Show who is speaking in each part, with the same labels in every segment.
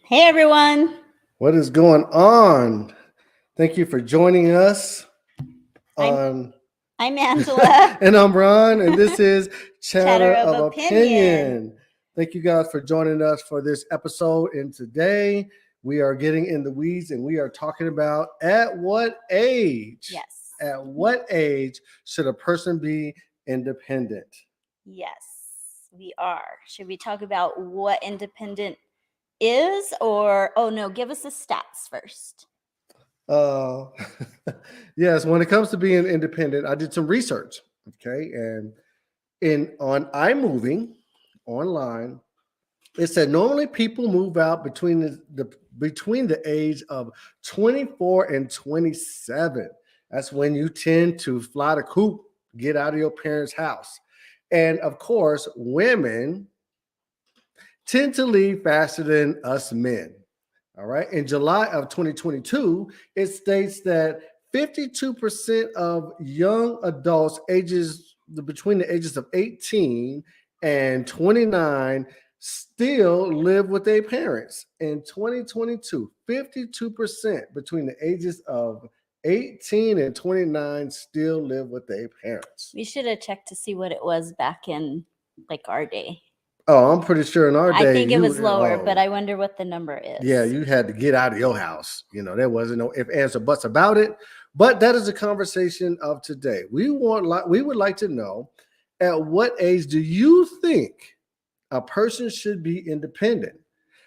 Speaker 1: Hey everyone.
Speaker 2: What is going on? Thank you for joining us
Speaker 1: I'm
Speaker 2: on
Speaker 1: I'm Angela.
Speaker 2: and I'm Ron, and this is
Speaker 1: Chatter
Speaker 2: Chatter
Speaker 1: of
Speaker 2: of
Speaker 1: opinion.
Speaker 2: Opinion. Thank you guys for joining us for this episode. And today we are getting in the weeds and we are talking about at what age?
Speaker 1: Yes.
Speaker 2: At what age should a person be independent?
Speaker 1: Yes, we are. Should we talk about what independent is or oh no, give us the stats first.
Speaker 2: Uh, yes, when it comes to being independent, I did some research. Okay, and in on iMoving online, it said normally people move out between the age of 24 and 27. That's when you tend to fly the coop, get out of your parents' house. And of course, women tend to leave faster than us men. All right. In July of 2022, it states that 52% of young adults ages between the ages of 18 and 29 still live with their parents. In 2022, 52% between the ages of 18 and 29 still live with their parents.
Speaker 1: We should have checked to see what it was back in like our day.
Speaker 2: Oh, I'm pretty sure in our
Speaker 1: I
Speaker 2: day,
Speaker 1: think it was lower, but I wonder what the number
Speaker 2: yeah,
Speaker 1: is.
Speaker 2: you had to get out of your house. There wasn't no if, ands, or buts about it. But that is a conversation of today. We would like to know, at what age do you think a person should be independent?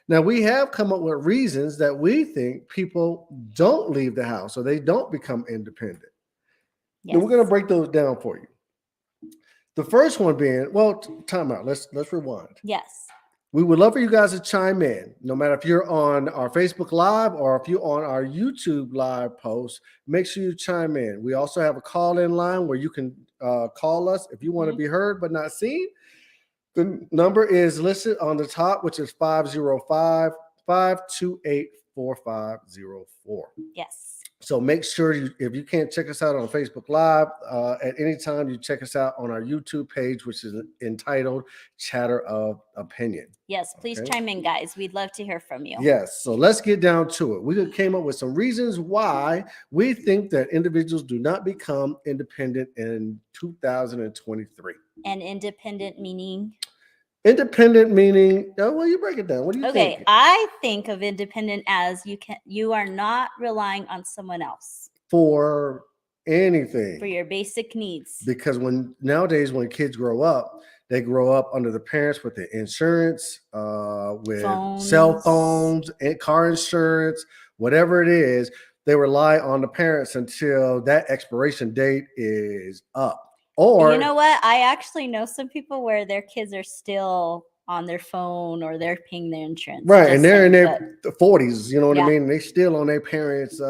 Speaker 2: Now, we have come up with reasons that we think people don't leave the house or they don't become independent. Now,
Speaker 1: Yes.
Speaker 2: we're going to break those down for you. The first one being, well, time out. Let's rewind.
Speaker 1: Yes.
Speaker 2: We would love for you guys to chime in, no matter if you're on our Facebook Live or if you're on our YouTube Live post. Make sure you chime in. We also have a call-in line where you can call us if you want to be heard but not seen. The number is listed on the top, which is 505-528-4504.
Speaker 1: Yes.
Speaker 2: So make sure if you can't check us out on Facebook Live at any time, you check us out on our YouTube page, which is entitled Chatter of Opinion.
Speaker 1: Yes, please chime in, guys. We'd love to hear from you.
Speaker 2: Yes, so let's get down to it. We came up with some reasons why we think that individuals do not become independent in 2023.
Speaker 1: And independent meaning?
Speaker 2: Independent meaning, well, you break it down. What do you think?
Speaker 1: Okay, I think of independent as you are not relying on someone else
Speaker 2: For anything.
Speaker 1: for your basic needs.
Speaker 2: Because nowadays when kids grow up, they grow up under the parents with the insurance, with cell phones, and car insurance, whatever it is. They rely on the parents until that expiration date is up. Or
Speaker 1: you know what? I actually know some people where their kids are still on their phone or they're paying their insurance.
Speaker 2: Right, and they're in their 40s, you know what I mean? They still on their parents'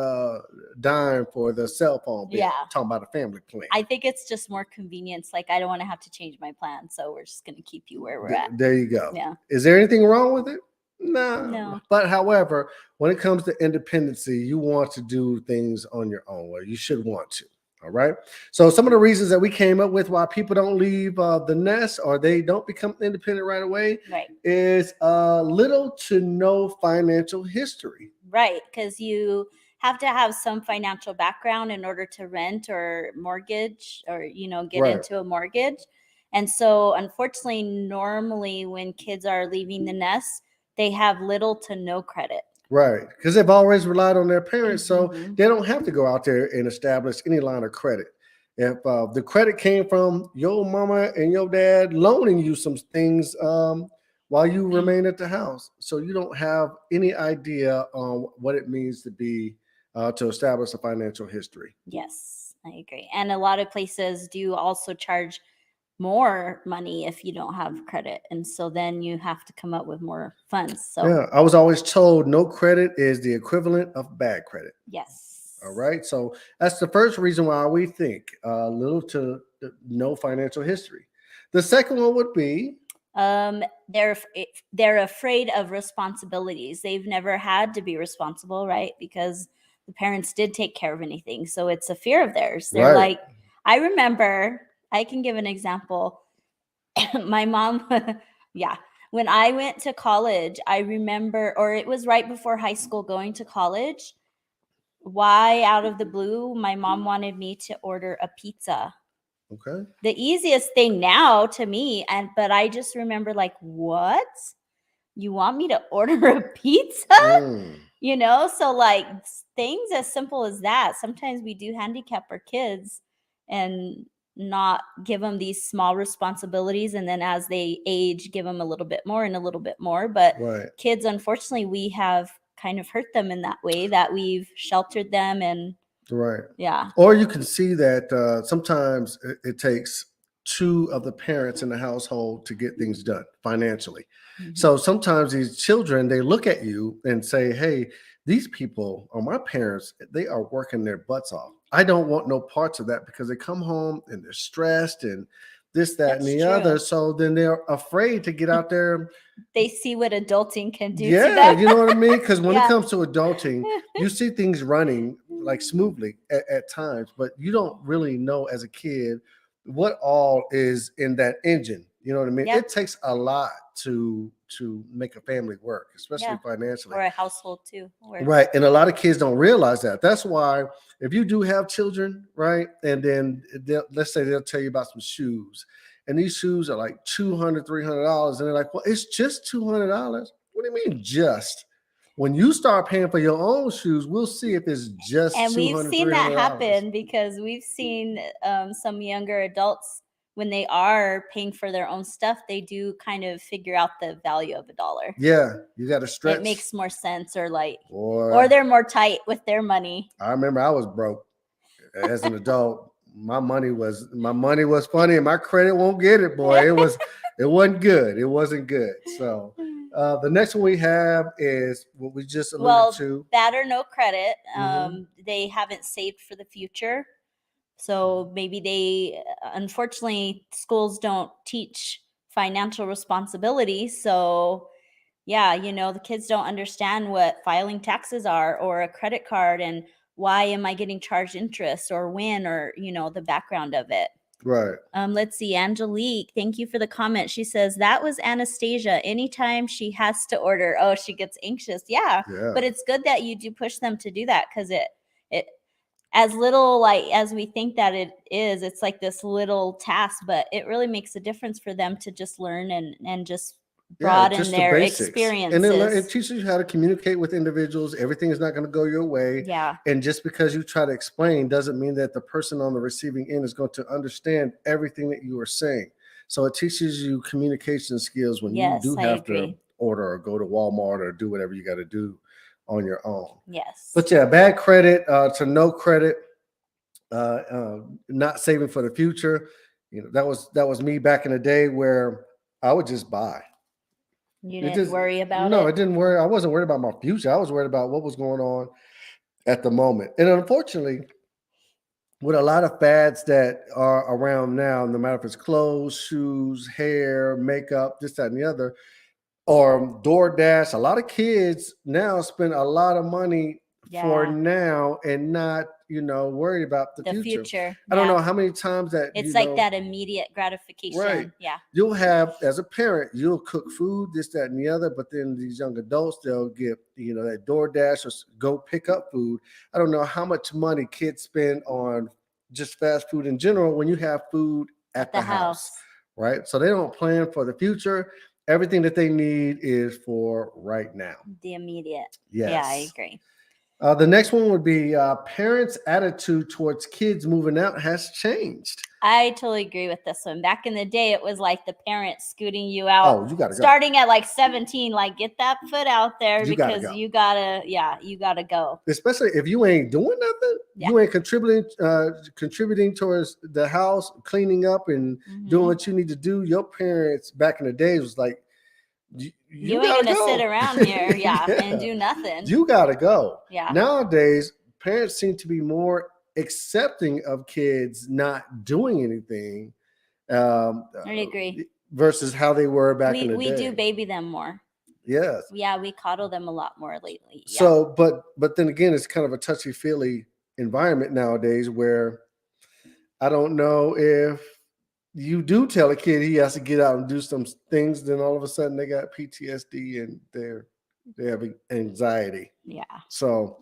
Speaker 2: dime for the cell phone bill.
Speaker 1: Yeah.
Speaker 2: Talking about a family plan.
Speaker 1: I think it's just more convenience. Like, I don't want to have to change my plan, so we're just going to keep you where we're at.
Speaker 2: There you go.
Speaker 1: Yeah.
Speaker 2: Is there anything wrong with it?
Speaker 1: No.
Speaker 2: But however, when it comes to independency, you want to do things on your own, or you should want to. All right. So some of the reasons that we came up with why people don't leave the nest or they don't become independent right away is little to no financial history.
Speaker 1: Right. Because you have to have some financial background in order to rent or mortgage or, get into a mortgage. And so unfortunately, normally when kids are leaving the nest, they have little to no credit.
Speaker 2: Right, because they've always relied on their parents, so they don't have to go out there and establish any line of credit. If the credit came from your mama and your dad loaning you some things while you remain at the house, so you don't have any idea on what it means to establish a financial history.
Speaker 1: Yes, I agree. And a lot of places do also charge more money if you don't have credit, and so then you have to come up with more funds. So
Speaker 2: yeah, I was always told no credit is the equivalent of bad credit.
Speaker 1: Yes.
Speaker 2: All right, so that's the first reason why we think little to no financial history. The second one would be
Speaker 1: they're afraid of responsibilities. They've never had to be responsible, right? Because the parents did take care of anything, so it's a fear of theirs. They're like, I remember. I can give an example. My mom, When I went to college, I remember, or it was right before high school going to college. Why out of the blue, my mom wanted me to order a pizza.
Speaker 2: Okay.
Speaker 1: The easiest thing now to me, but I just remember like, what? You want me to order a pizza?
Speaker 2: Mm.
Speaker 1: So like things as simple as that. Sometimes we do handicap our kids and not give them these small responsibilities, and then as they age give them a little bit more and a little bit more. But
Speaker 2: Right.
Speaker 1: kids, unfortunately, we have kind of hurt them in that way, that we've sheltered them. And
Speaker 2: Right.
Speaker 1: yeah.
Speaker 2: Or you can see that sometimes it takes two of the parents in the household to get things done financially. So
Speaker 1: Mhm.
Speaker 2: sometimes these children, they look at you and say, hey, these people are my parents. They are working their butts off. I don't want no parts of that, because they come home and they're stressed and this, that, and
Speaker 1: That's
Speaker 2: the other.
Speaker 1: true.
Speaker 2: So then they're afraid to get out there.
Speaker 1: They see what adulting can do to
Speaker 2: Yeah,
Speaker 1: them.
Speaker 2: you know what I mean? Because when it
Speaker 1: Yeah.
Speaker 2: comes to adulting, you see things running like smoothly at times, but you don't really know as a kid what all is in that engine. You know what I mean?
Speaker 1: Yeah.
Speaker 2: It takes a lot to make a family work, especially
Speaker 1: Yeah.
Speaker 2: financially.
Speaker 1: Or a household too.
Speaker 2: Right. And a lot of kids don't realize that. That's why if you do have children, right, and then let's say they'll tell you about some shoes, and these shoes are like $200, $300, and they're like, well, it's just $200. What do you mean just? When you start paying for your own shoes, we'll see if it's just
Speaker 1: And we've
Speaker 2: $200,
Speaker 1: seen that
Speaker 2: $300.
Speaker 1: happen, because we've seen some younger adults, when they are paying for their own stuff, they do kind of figure out the value of a dollar.
Speaker 2: Yeah, you got to
Speaker 1: It
Speaker 2: stretch.
Speaker 1: makes more sense, or like,
Speaker 2: Boy,
Speaker 1: or they're more tight with their money.
Speaker 2: I remember I was broke as an adult. My money was funny, and my credit won't get it, boy. It wasn't good. It wasn't good. So the next one we have is what we just alluded
Speaker 1: Well,
Speaker 2: to.
Speaker 1: bad or no credit,
Speaker 2: Mhm.
Speaker 1: they haven't saved for the future. So maybe unfortunately, schools don't teach financial responsibility. So yeah, the kids don't understand what filing taxes are, or a credit card, and why am I getting charged interest, or when, or the background of it.
Speaker 2: Right.
Speaker 1: Let's see, Angelique, thank you for the comment. She says that was Anastasia. Anytime she has to order, oh, she gets anxious. Yeah,
Speaker 2: Yeah.
Speaker 1: but it's good that you do push them to do that, because it as little like as we think that it is, it's like this little task, but it really makes a difference for them to just learn and just
Speaker 2: Yeah,
Speaker 1: broaden
Speaker 2: just the
Speaker 1: their
Speaker 2: basics. And then it
Speaker 1: experiences.
Speaker 2: teaches you how to communicate with individuals. Everything is not going to go your way.
Speaker 1: Yeah.
Speaker 2: And just because you try to explain doesn't mean that the person on the receiving end is going to understand everything that you are saying. So it teaches you communication skills when you
Speaker 1: Yes,
Speaker 2: do
Speaker 1: I
Speaker 2: have to
Speaker 1: agree.
Speaker 2: order or go to Walmart or do whatever you got to do on your own.
Speaker 1: Yes.
Speaker 2: But yeah, bad credit to no credit, not saving for the future. That was me back in the day, where I would just buy.
Speaker 1: You
Speaker 2: It
Speaker 1: didn't
Speaker 2: just
Speaker 1: worry about
Speaker 2: No,
Speaker 1: it?
Speaker 2: it didn't worry. I wasn't worried about my future. I was worried about what was going on at the moment. And unfortunately, with a lot of fads that are around now, no matter if it's clothes, shoes, hair, makeup, this, that, and the other, or DoorDash, a lot of kids now spend a lot of money for
Speaker 1: Yeah.
Speaker 2: now and not, worried about the
Speaker 1: The
Speaker 2: future.
Speaker 1: future.
Speaker 2: I don't
Speaker 1: Yeah.
Speaker 2: know how many times that,
Speaker 1: It's like that immediate
Speaker 2: right.
Speaker 1: gratification. Yeah.
Speaker 2: You'll have, as a parent, you'll cook food, this, that, and the other, but then these young adults, they'll get, that DoorDash or go pick up food. I don't know how much money kids spend on just fast food in general when you have food
Speaker 1: At
Speaker 2: at
Speaker 1: the
Speaker 2: the house,
Speaker 1: house.
Speaker 2: right? So they don't plan for the future. Everything that they need is for right now.
Speaker 1: The immediate. Yeah, I
Speaker 2: Yes.
Speaker 1: agree.
Speaker 2: The next one would be parents' attitude towards kids moving out has changed.
Speaker 1: I totally agree with this one. Back in the day, it was like the parents scooting you out,
Speaker 2: Oh, you got to go.
Speaker 1: starting at like 17, like get that foot out there,
Speaker 2: You gotta
Speaker 1: because
Speaker 2: go.
Speaker 1: you gotta go.
Speaker 2: Especially if you ain't doing nothing,
Speaker 1: Yeah.
Speaker 2: you ain't contributing towards the house, cleaning up and doing
Speaker 1: Mhm.
Speaker 2: what you need to do. Your parents back in the days was like, you
Speaker 1: You ain't
Speaker 2: gotta
Speaker 1: gonna sit
Speaker 2: go.
Speaker 1: around here, yeah, and
Speaker 2: Yeah,
Speaker 1: do nothing.
Speaker 2: you gotta go.
Speaker 1: Yeah.
Speaker 2: Nowadays, parents seem to be more accepting of kids not doing anything,
Speaker 1: I agree.
Speaker 2: versus how they were back in the
Speaker 1: We do
Speaker 2: day.
Speaker 1: baby them more.
Speaker 2: Yes.
Speaker 1: Yeah, we coddle them a lot more lately. Yeah.
Speaker 2: So, but then again, it's kind of a touchy feely environment nowadays, where I don't know if you do tell a kid he has to get out and do some things, then all of a sudden they got PTSD and they have anxiety.
Speaker 1: Yeah.
Speaker 2: So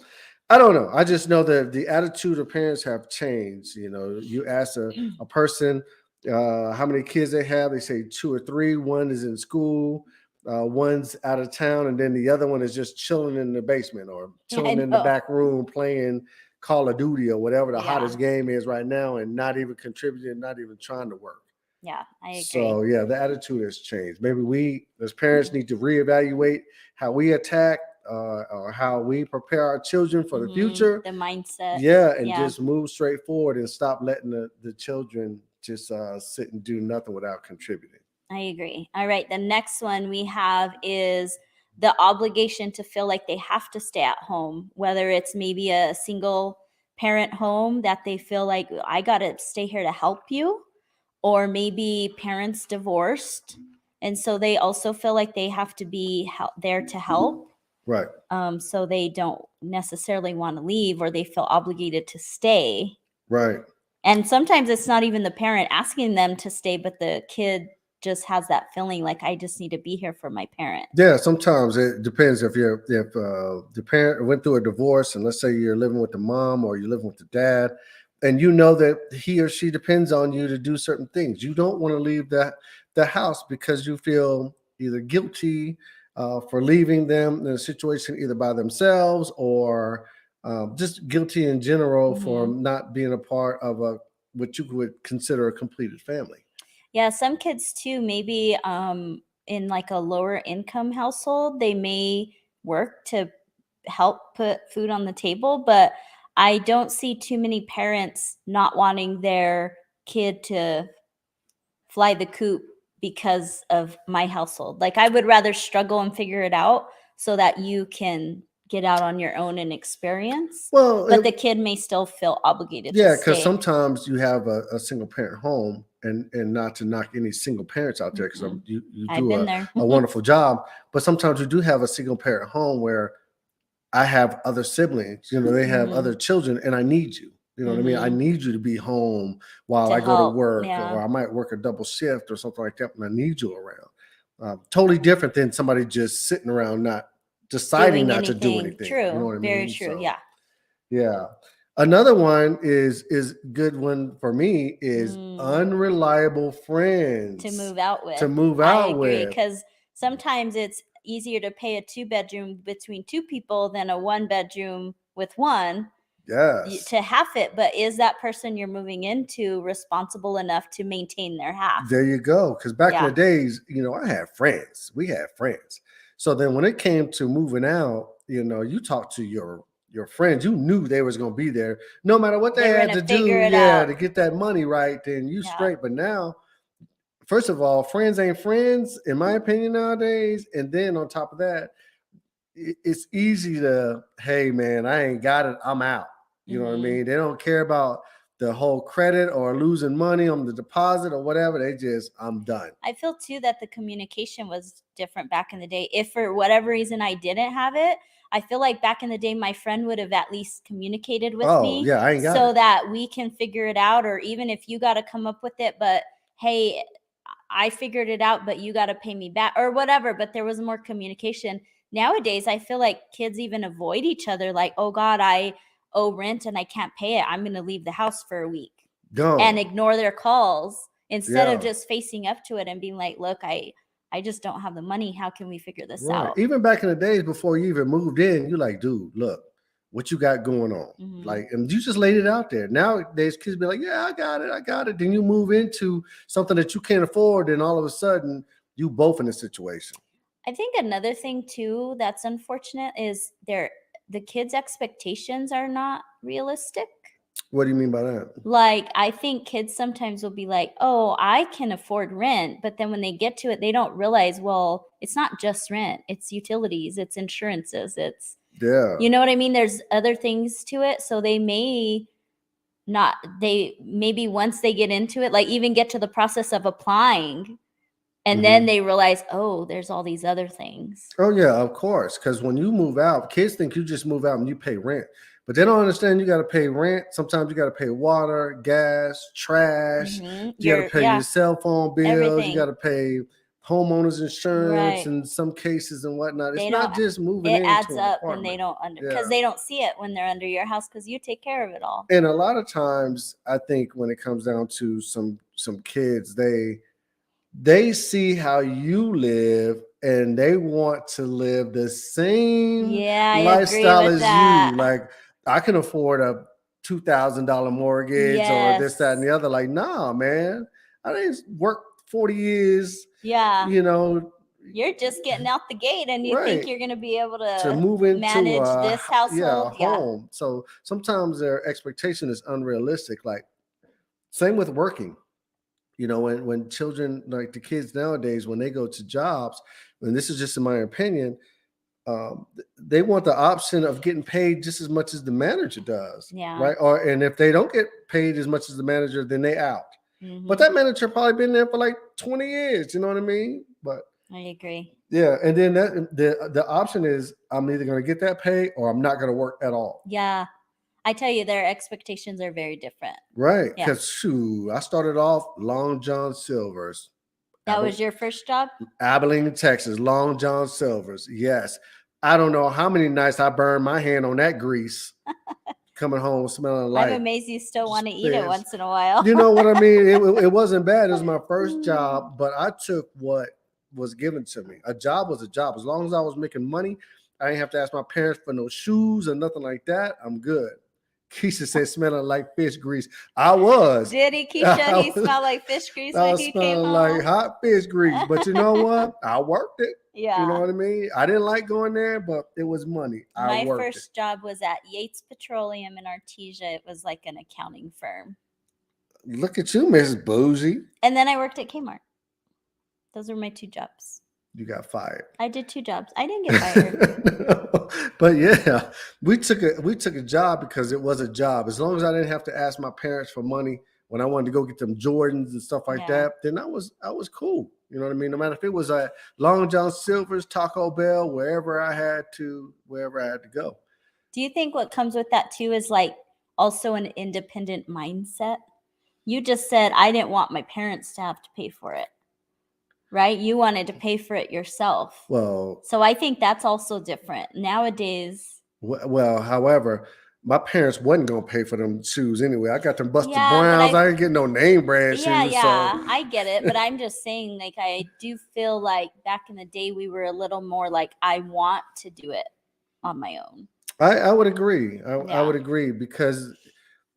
Speaker 2: I don't know. I just know that the attitude of parents have changed. You know, you ask a person how many kids they have, they say two or three. One is in school, one's out of town, and then the other one is just chilling in the basement or
Speaker 1: I
Speaker 2: chilling in the
Speaker 1: know.
Speaker 2: back room playing Call of Duty or whatever the
Speaker 1: Yeah.
Speaker 2: hottest game is right now, and not even contributing, not even trying to work.
Speaker 1: Yeah, I agree.
Speaker 2: So yeah, the attitude has changed. Maybe we as parents need to reevaluate how we attack or how we prepare our children for the future.
Speaker 1: The mindset.
Speaker 2: Yeah, and
Speaker 1: Yeah.
Speaker 2: just move straight forward and stop letting the children just sit and do nothing without contributing.
Speaker 1: I agree. All right. The next one we have is the obligation to feel like they have to stay at home, whether it's maybe a single parent home that they feel like I got to stay here to help you, or maybe parents divorced. And so they also feel like they have to be there to help.
Speaker 2: Right.
Speaker 1: So they don't necessarily want to leave, or they feel obligated to stay.
Speaker 2: Right.
Speaker 1: And sometimes it's not even the parent asking them to stay, but the kid just has that feeling like I just need to be here for my parent.
Speaker 2: Yeah, sometimes it depends if the parent went through a divorce, and let's say you're living with the mom or you're living with the dad, and you know that he or she depends on you to do certain things. You don't want to leave the house because you feel either guilty for leaving them in a situation either by themselves or just guilty in general for not being a part of a what you would consider a completed family.
Speaker 1: Yeah, some kids too, maybe in like a lower income household, they may work to help put food on the table, but I don't see too many parents not wanting their kid to fly the coop because of my household. Like I would rather struggle and figure it out so that you can get out on your own and experience,
Speaker 2: Well,
Speaker 1: but the kid may still feel obligated to
Speaker 2: yeah, because
Speaker 1: stay.
Speaker 2: sometimes you have a single parent home, and not to knock any single parents out there, because you
Speaker 1: I've
Speaker 2: do
Speaker 1: been there.
Speaker 2: a wonderful job, but sometimes you do have a single parent home where I have other siblings, you know, they have other children, and I need you. You know what I mean? I need you to be home while
Speaker 1: To
Speaker 2: I go to
Speaker 1: help,
Speaker 2: work,
Speaker 1: yeah.
Speaker 2: or I might work a double shift or something like that, and I need you around. Totally different than somebody just sitting around not deciding
Speaker 1: Doing
Speaker 2: not to do
Speaker 1: anything.
Speaker 2: anything. You know
Speaker 1: True.
Speaker 2: what I
Speaker 1: Very
Speaker 2: mean?
Speaker 1: true.
Speaker 2: So
Speaker 1: Yeah.
Speaker 2: yeah. Another one is good one for me is unreliable friends
Speaker 1: To move out with.
Speaker 2: to move
Speaker 1: I
Speaker 2: out
Speaker 1: agree,
Speaker 2: with.
Speaker 1: because sometimes it's easier to pay a 2-bedroom between two people than a 1-bedroom with one
Speaker 2: Yes.
Speaker 1: to half it. But is that person you're moving into responsible enough to maintain their half?
Speaker 2: There you go. Because back in
Speaker 1: Yeah.
Speaker 2: the days, you know, I had friends. We had friends. So then when it came to moving out, you know, you talked to your friends, you knew they was gonna be there no matter what they
Speaker 1: They were
Speaker 2: had
Speaker 1: gonna
Speaker 2: to
Speaker 1: figure
Speaker 2: do,
Speaker 1: it
Speaker 2: yeah,
Speaker 1: out.
Speaker 2: to get that money right, then you
Speaker 1: Yeah.
Speaker 2: straight. But now, first of all, friends ain't friends, in my opinion, nowadays. And then on top of that, it's easy to, hey man, I ain't got it, I'm out. You know what I mean? They don't care about the whole credit or losing money on the deposit or whatever. They just, I'm done.
Speaker 1: I feel too that the communication was different back in the day. If for whatever reason I didn't have it, I feel like back in the day my friend would have at least communicated with
Speaker 2: Oh
Speaker 1: me
Speaker 2: yeah, I ain't got
Speaker 1: so
Speaker 2: it.
Speaker 1: that we can figure it out, or even if you got to come up with it, but hey, I figured it out, but you got to pay me back or whatever. But there was more communication. Nowadays, I feel like kids even avoid each other. Like, oh God, I owe rent and I can't pay it. I'm going to leave the house for a week and
Speaker 2: Gone.
Speaker 1: ignore their calls instead of
Speaker 2: Yeah.
Speaker 1: just facing up to it and being like, look, I just don't have the money. How can we figure this
Speaker 2: Right.
Speaker 1: out?
Speaker 2: Even back in the days before you even moved in, you like, dude, look, what you got going on? Like, and you just laid it out there. Nowadays, kids be like, yeah, I got it, I got it. Then you move into something that you can't afford, and all of a sudden, you both in a situation.
Speaker 1: I think another thing too that's unfortunate is the kids' expectations are not realistic.
Speaker 2: What do you mean by that?
Speaker 1: Like, I think kids sometimes will be like, oh, I can afford rent. But then when they get to it, they don't realize, well, it's not just rent, it's utilities, it's insurances, it's,
Speaker 2: Yeah.
Speaker 1: you know what I mean? There's other things to it. So they may not, they maybe once they get into it, like even get to the process of applying, and then they realize, oh, there's all these other things.
Speaker 2: Oh yeah, of course. Because when you move out, kids think you just move out and you pay rent. But they don't understand you got to pay rent. Sometimes you got to pay water, gas, trash. You got to pay your cell phone bills. You got to pay homeowners insurance in some cases and whatnot. It's not just moving into an apartment. It adds up,
Speaker 1: and they don't because they don't see it when they're under your house because you take care of it all.
Speaker 2: And a lot of times, I think when it comes down to some kids, they see how you live and they want to live the same lifestyle as you. Like, I can afford a $2,000 mortgage or this, that, and the other. Like, nah, man, I didn't work 40 years.
Speaker 1: Yeah.
Speaker 2: You know,
Speaker 1: you're just getting out the gate and you think you're going to be able to
Speaker 2: move into
Speaker 1: manage this household.
Speaker 2: A home. So sometimes their expectation is unrealistic. Like, same with working. You know, when children, like the kids nowadays, when they go to jobs, and this is just in my opinion, they want the option of getting paid just as much as the manager does.
Speaker 1: Yeah.
Speaker 2: Right. And if they don't get paid as much as the manager, then they out. Mm-hmm. But that manager probably been there for like 20 years. You know what I mean? But
Speaker 1: I agree.
Speaker 2: Yeah. And then the option is I'm either going to get that pay or I'm not going to work at all.
Speaker 1: Yeah. I tell you, their expectations are very different.
Speaker 2: Right. Because I started off Long John Silver's.
Speaker 1: That was your first job?
Speaker 2: Abilene, Texas, Long John Silver's. Yes. I don't know how many nights I burned my hand on that grease. Coming home smelling like.
Speaker 1: I'm amazed you still want to eat it once in a while.
Speaker 2: You know what I mean? It wasn't bad. It was my first job, but I took what was given to me. A job was a job. As long as I was making money, I didn't have to ask my parents for no shoes or nothing like that. I'm good. Keisha said smelling like fish grease. I was.
Speaker 1: Did he, Keisha? He smelled like fish grease when he came home?
Speaker 2: I was smelling like hot fish grease. But you know what? I worked it.
Speaker 1: Yeah.
Speaker 2: You know what I mean? I didn't like going there, but it was money.
Speaker 1: My first job was at Yates Petroleum in Artesia. It was like an accounting firm.
Speaker 2: Look at you, Mrs. Bougie.
Speaker 1: And then I worked at Kmart. Those were my 2 jobs.
Speaker 2: You got fired.
Speaker 1: I did 2 jobs. I didn't get fired.
Speaker 2: But yeah, we took a job because it was a job. As long as I didn't have to ask my parents for money when I wanted to go get them Jordans and stuff like that, then I was cool. You know what I mean? No matter if it was at Long John Silver's, Taco Bell, wherever I had to go.
Speaker 1: Do you think what comes with that too is like also an independent mindset? You just said I didn't want my parents to have to pay for it. Right? You wanted to pay for it yourself.
Speaker 2: Well,
Speaker 1: so I think that's also different nowadays.
Speaker 2: Well, however, my parents wasn't going to pay for them shoes anyway. I got them Buster Browns. I didn't get no name brand shoes.
Speaker 1: Yeah, so. I get it. But I'm just saying, like, I do feel like back in the day, we were a little more like, I want to do it on my own.
Speaker 2: I would agree. I would agree because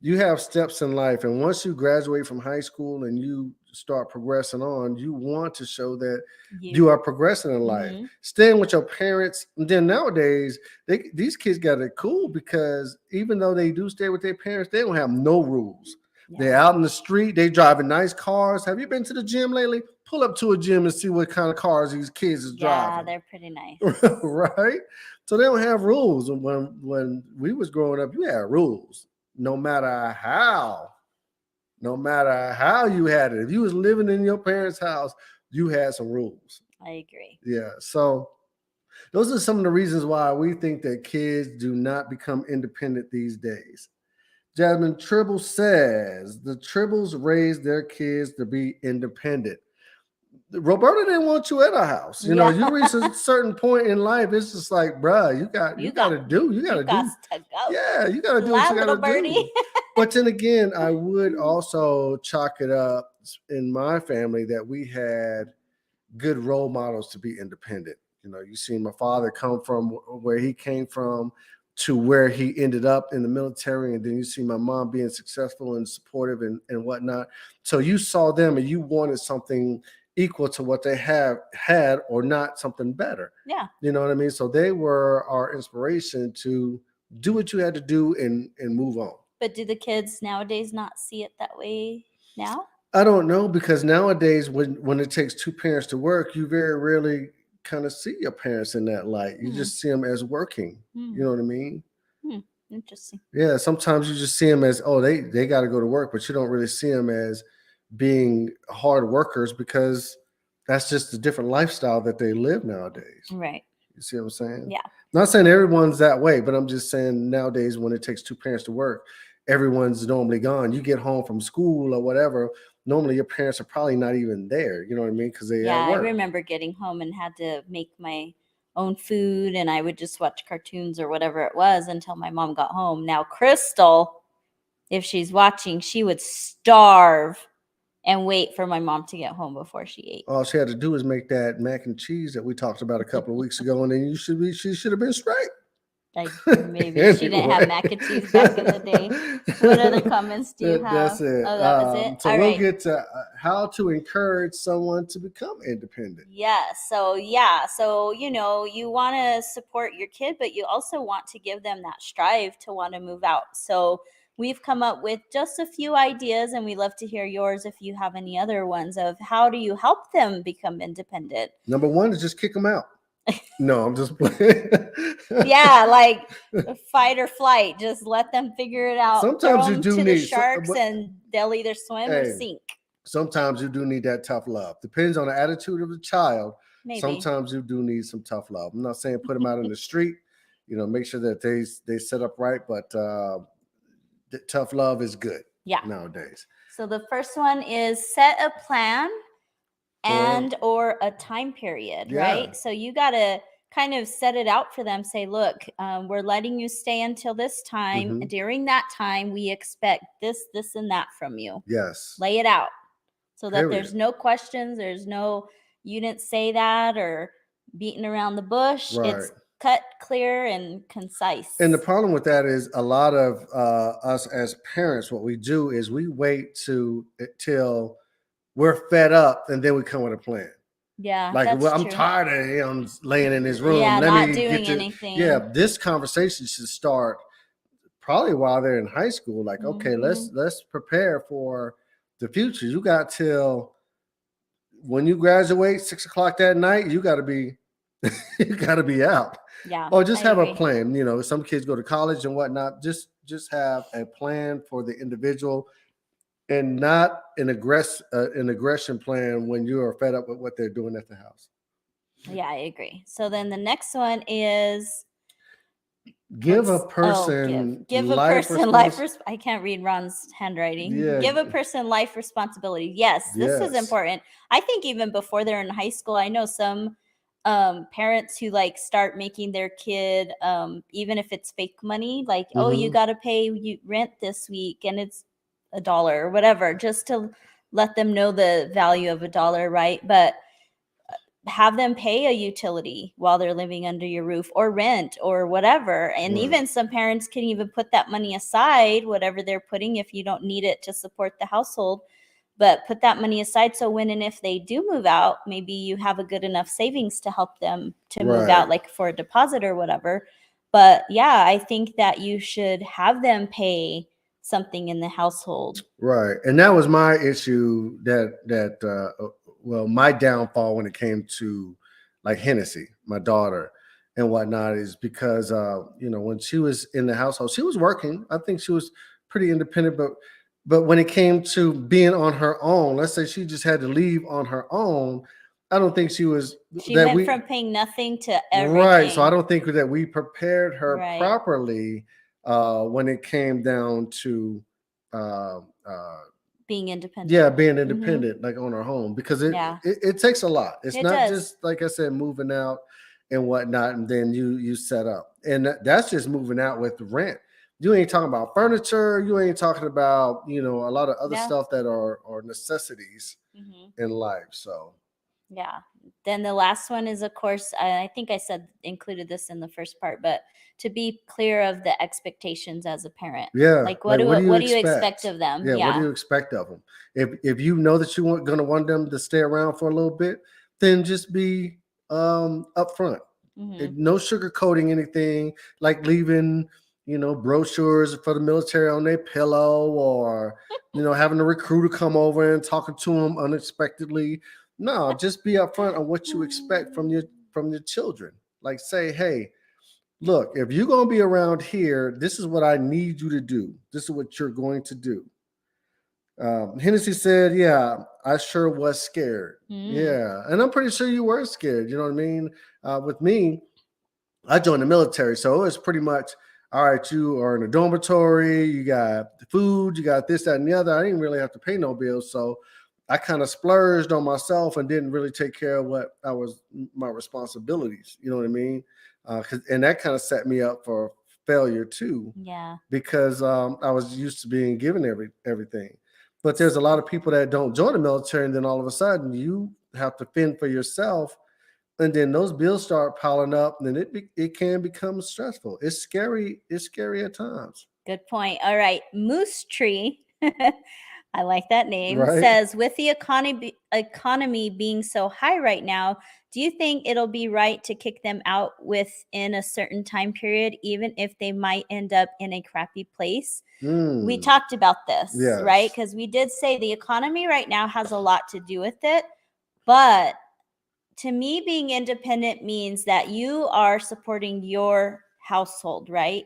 Speaker 2: you have steps in life. And once you graduate from high school and you start progressing on, you want to show that you are progressing in life. Mm-hmm. Staying with your parents. And then nowadays, these kids got it cool because even though they do stay with their parents, they don't have no rules. Yeah. They're out in the street. They driving nice cars. Have you been to the gym lately? Pull up to a gym and see what kind of cars these kids is driving.
Speaker 1: Yeah, they're pretty nice.
Speaker 2: Right? So they don't have rules. And when we was growing up, you had rules. No matter how you had it. If you was living in your parents' house, you had some rules.
Speaker 1: I agree.
Speaker 2: Yeah. So those are some of the reasons why we think that kids do not become independent these days. Jasmine Tribble says the Tribbles raised their kids to be independent. Roberta didn't want you at her house. You know, you reach a certain point in life, it's just like, bruh, you got to do. You got to go. Yeah, you got to do what you got to do. But then again, I would also chalk it up in my family that we had good role models to be independent. You know, you see my father come from where he came from to where he ended up in the military. And then you see my mom being successful and supportive and whatnot. So you saw them and you wanted something equal to what they have had or not something better.
Speaker 1: Yeah.
Speaker 2: You know what I mean? So they were our inspiration to do what you had to do and move on.
Speaker 1: But do the kids nowadays not see it that way now?
Speaker 2: I don't know, because nowadays when it takes 2 parents to work, you very rarely kind of see your parents in that light. You just see them as working. You know what I mean?
Speaker 1: Interesting.
Speaker 2: Yeah, sometimes you just see them as, oh, they got to go to work, but you don't really see them as being hard workers because that's just a different lifestyle that they live nowadays.
Speaker 1: Right.
Speaker 2: You see what I'm saying?
Speaker 1: Yeah.
Speaker 2: Not saying everyone's that way, but I'm just saying nowadays when it takes two parents to work, everyone's normally gone. You get home from school or whatever, normally your parents are probably not even there. You know what I mean? Because they
Speaker 1: Yeah,
Speaker 2: at
Speaker 1: I
Speaker 2: work.
Speaker 1: remember getting home and had to make my own food, and I would just watch cartoons or whatever it was until my mom got home. Now, Crystal, if she's watching, she would starve and wait for my mom to get home before she
Speaker 2: All she had to do is make that mac and cheese that we talked about a couple of weeks ago, and then she should have been straight.
Speaker 1: ate. Like maybe she didn't have
Speaker 2: Anyway,
Speaker 1: mac and cheese back in the day. What other comments do you
Speaker 2: that's
Speaker 1: have?
Speaker 2: it.
Speaker 1: Oh, that was it.
Speaker 2: So
Speaker 1: All
Speaker 2: we'll
Speaker 1: right.
Speaker 2: get to how to encourage someone to become independent.
Speaker 1: So you want to support your kid, but you also want to give them that strive to want to move out. So we've come up with just a few ideas, and we love to hear yours if you have any other ones of how do you help them become independent.
Speaker 2: Number one is just kick them out. No, I'm just playing.
Speaker 1: Yeah, like fight or flight. Just let them figure it out. Throw
Speaker 2: Sometimes you
Speaker 1: them
Speaker 2: do
Speaker 1: to the
Speaker 2: need.
Speaker 1: sharks, and they'll either swim or
Speaker 2: Hey,
Speaker 1: sink.
Speaker 2: sometimes you do need that tough love. Depends on the attitude of the child.
Speaker 1: Maybe.
Speaker 2: Sometimes you do need some tough love. I'm not saying put them out in the street. Make sure that they set up right, but tough love is good.
Speaker 1: Yeah.
Speaker 2: Nowadays.
Speaker 1: So the first one is set a plan and or a time period,
Speaker 2: Yeah.
Speaker 1: right? So you got to kind of set it out for them. Say, look, we're letting you stay until this time.
Speaker 2: Mhm.
Speaker 1: During that time, we expect this, this, and that from you.
Speaker 2: Yes.
Speaker 1: Lay it out so that
Speaker 2: Period.
Speaker 1: there's no questions. There's no, you didn't say that or beating around the bush.
Speaker 2: Right.
Speaker 1: It's cut, clear, and concise.
Speaker 2: And the problem with that is a lot of us as parents, what we do is we wait till we're fed up and then we come with a plan.
Speaker 1: Yeah,
Speaker 2: Like,
Speaker 1: that's
Speaker 2: well, I'm
Speaker 1: true.
Speaker 2: tired of him laying in his room.
Speaker 1: Yeah,
Speaker 2: Let
Speaker 1: not
Speaker 2: me
Speaker 1: doing
Speaker 2: get to
Speaker 1: anything.
Speaker 2: Yeah. This conversation should start probably while they're in high school. Like, okay, let's prepare for the future. You got till when you graduate 6 o'clock that night. You got to be out.
Speaker 1: Yeah.
Speaker 2: Or just
Speaker 1: I
Speaker 2: have
Speaker 1: agree.
Speaker 2: a plan. Some kids go to college and whatnot. Just have a plan for the individual, and not an aggression plan when you are fed up with what they're doing at the house.
Speaker 1: Yeah, I agree. So then the next one is
Speaker 2: Give a person
Speaker 1: give a person I can't read Ron's handwriting.
Speaker 2: Yeah.
Speaker 1: Give a person life responsibility. Yes, this is important. I think even before they're in high school, I know some parents who like start making their kid even if it's fake money, like, oh, you got to pay you rent this week and it's $1 or whatever, just to let them know the value of $1, right? But have them pay a utility while they're living under your roof, or rent or whatever. And even some parents can even put that money aside, whatever they're putting, if you don't need it to support the household, but put that money aside so when and if they do move out, maybe you have a good enough savings to help them to move out, like for a deposit or whatever. But yeah, I think that you should have them pay something in the household.
Speaker 2: Right. And that was my issue my downfall when it came to like Hennessy, my daughter and whatnot, is because when she was in the household, she was working. I think she was pretty independent, but when it came to being on her own, let's say she just had to leave on her own, I don't think she
Speaker 1: went from paying nothing to everything.
Speaker 2: Right. So I don't think that we prepared her properly when it came down to
Speaker 1: being independent.
Speaker 2: Yeah, being independent, like on our home, because it takes a lot. It's not just like I said, moving out and whatnot, and then you set up, and that's just moving out with the rent. You ain't talking about furniture. You ain't talking about a lot of other stuff that are necessities in life. So
Speaker 1: yeah. Then the last one is, of course, I think I included this in the first part, but to be clear of the expectations as a parent.
Speaker 2: Yeah.
Speaker 1: Like what do you expect of them?
Speaker 2: Yeah. What do you expect of them? If you know that you're going to want them to stay around for a little bit, then just be upfront. No sugarcoating anything, like leaving brochures for the military on their pillow, or having a recruiter come over and talking to them unexpectedly. No, just be upfront on what you expect from your children. Like, say, hey, look, if you're going to be around here, this is what I need you to do. This is what you're going to do. Hennessy said, yeah, I sure was scared. Yeah. And I'm pretty sure you were scared. You know what I mean? With me, I joined the military, so it was pretty much all right. You are in a dormitory, you got the food, you got this, that, and the other. I didn't really have to pay no bills, so I kind of splurged on myself and didn't really take care of what I was my responsibilities. You know what I mean? And that kind of set me up for failure too,
Speaker 1: Yeah.
Speaker 2: because I was used to being given everything. But there's a lot of people that don't join the military, and then all of a sudden you have to fend for yourself, and then those bills start piling up, and then it can become stressful. It's scary. It's scary at times,
Speaker 1: Good point. All right. Moose Tree, I like that name,
Speaker 2: right?
Speaker 1: says with the economy being so high right now, do you think it'll be right to kick them out within a certain time period, even if they might end up in a crappy place? We
Speaker 2: Mm,
Speaker 1: talked about this, right?
Speaker 2: yes,
Speaker 1: Because we did say the economy right now has a lot to do with it. But to me, being independent means that you are supporting your household, right?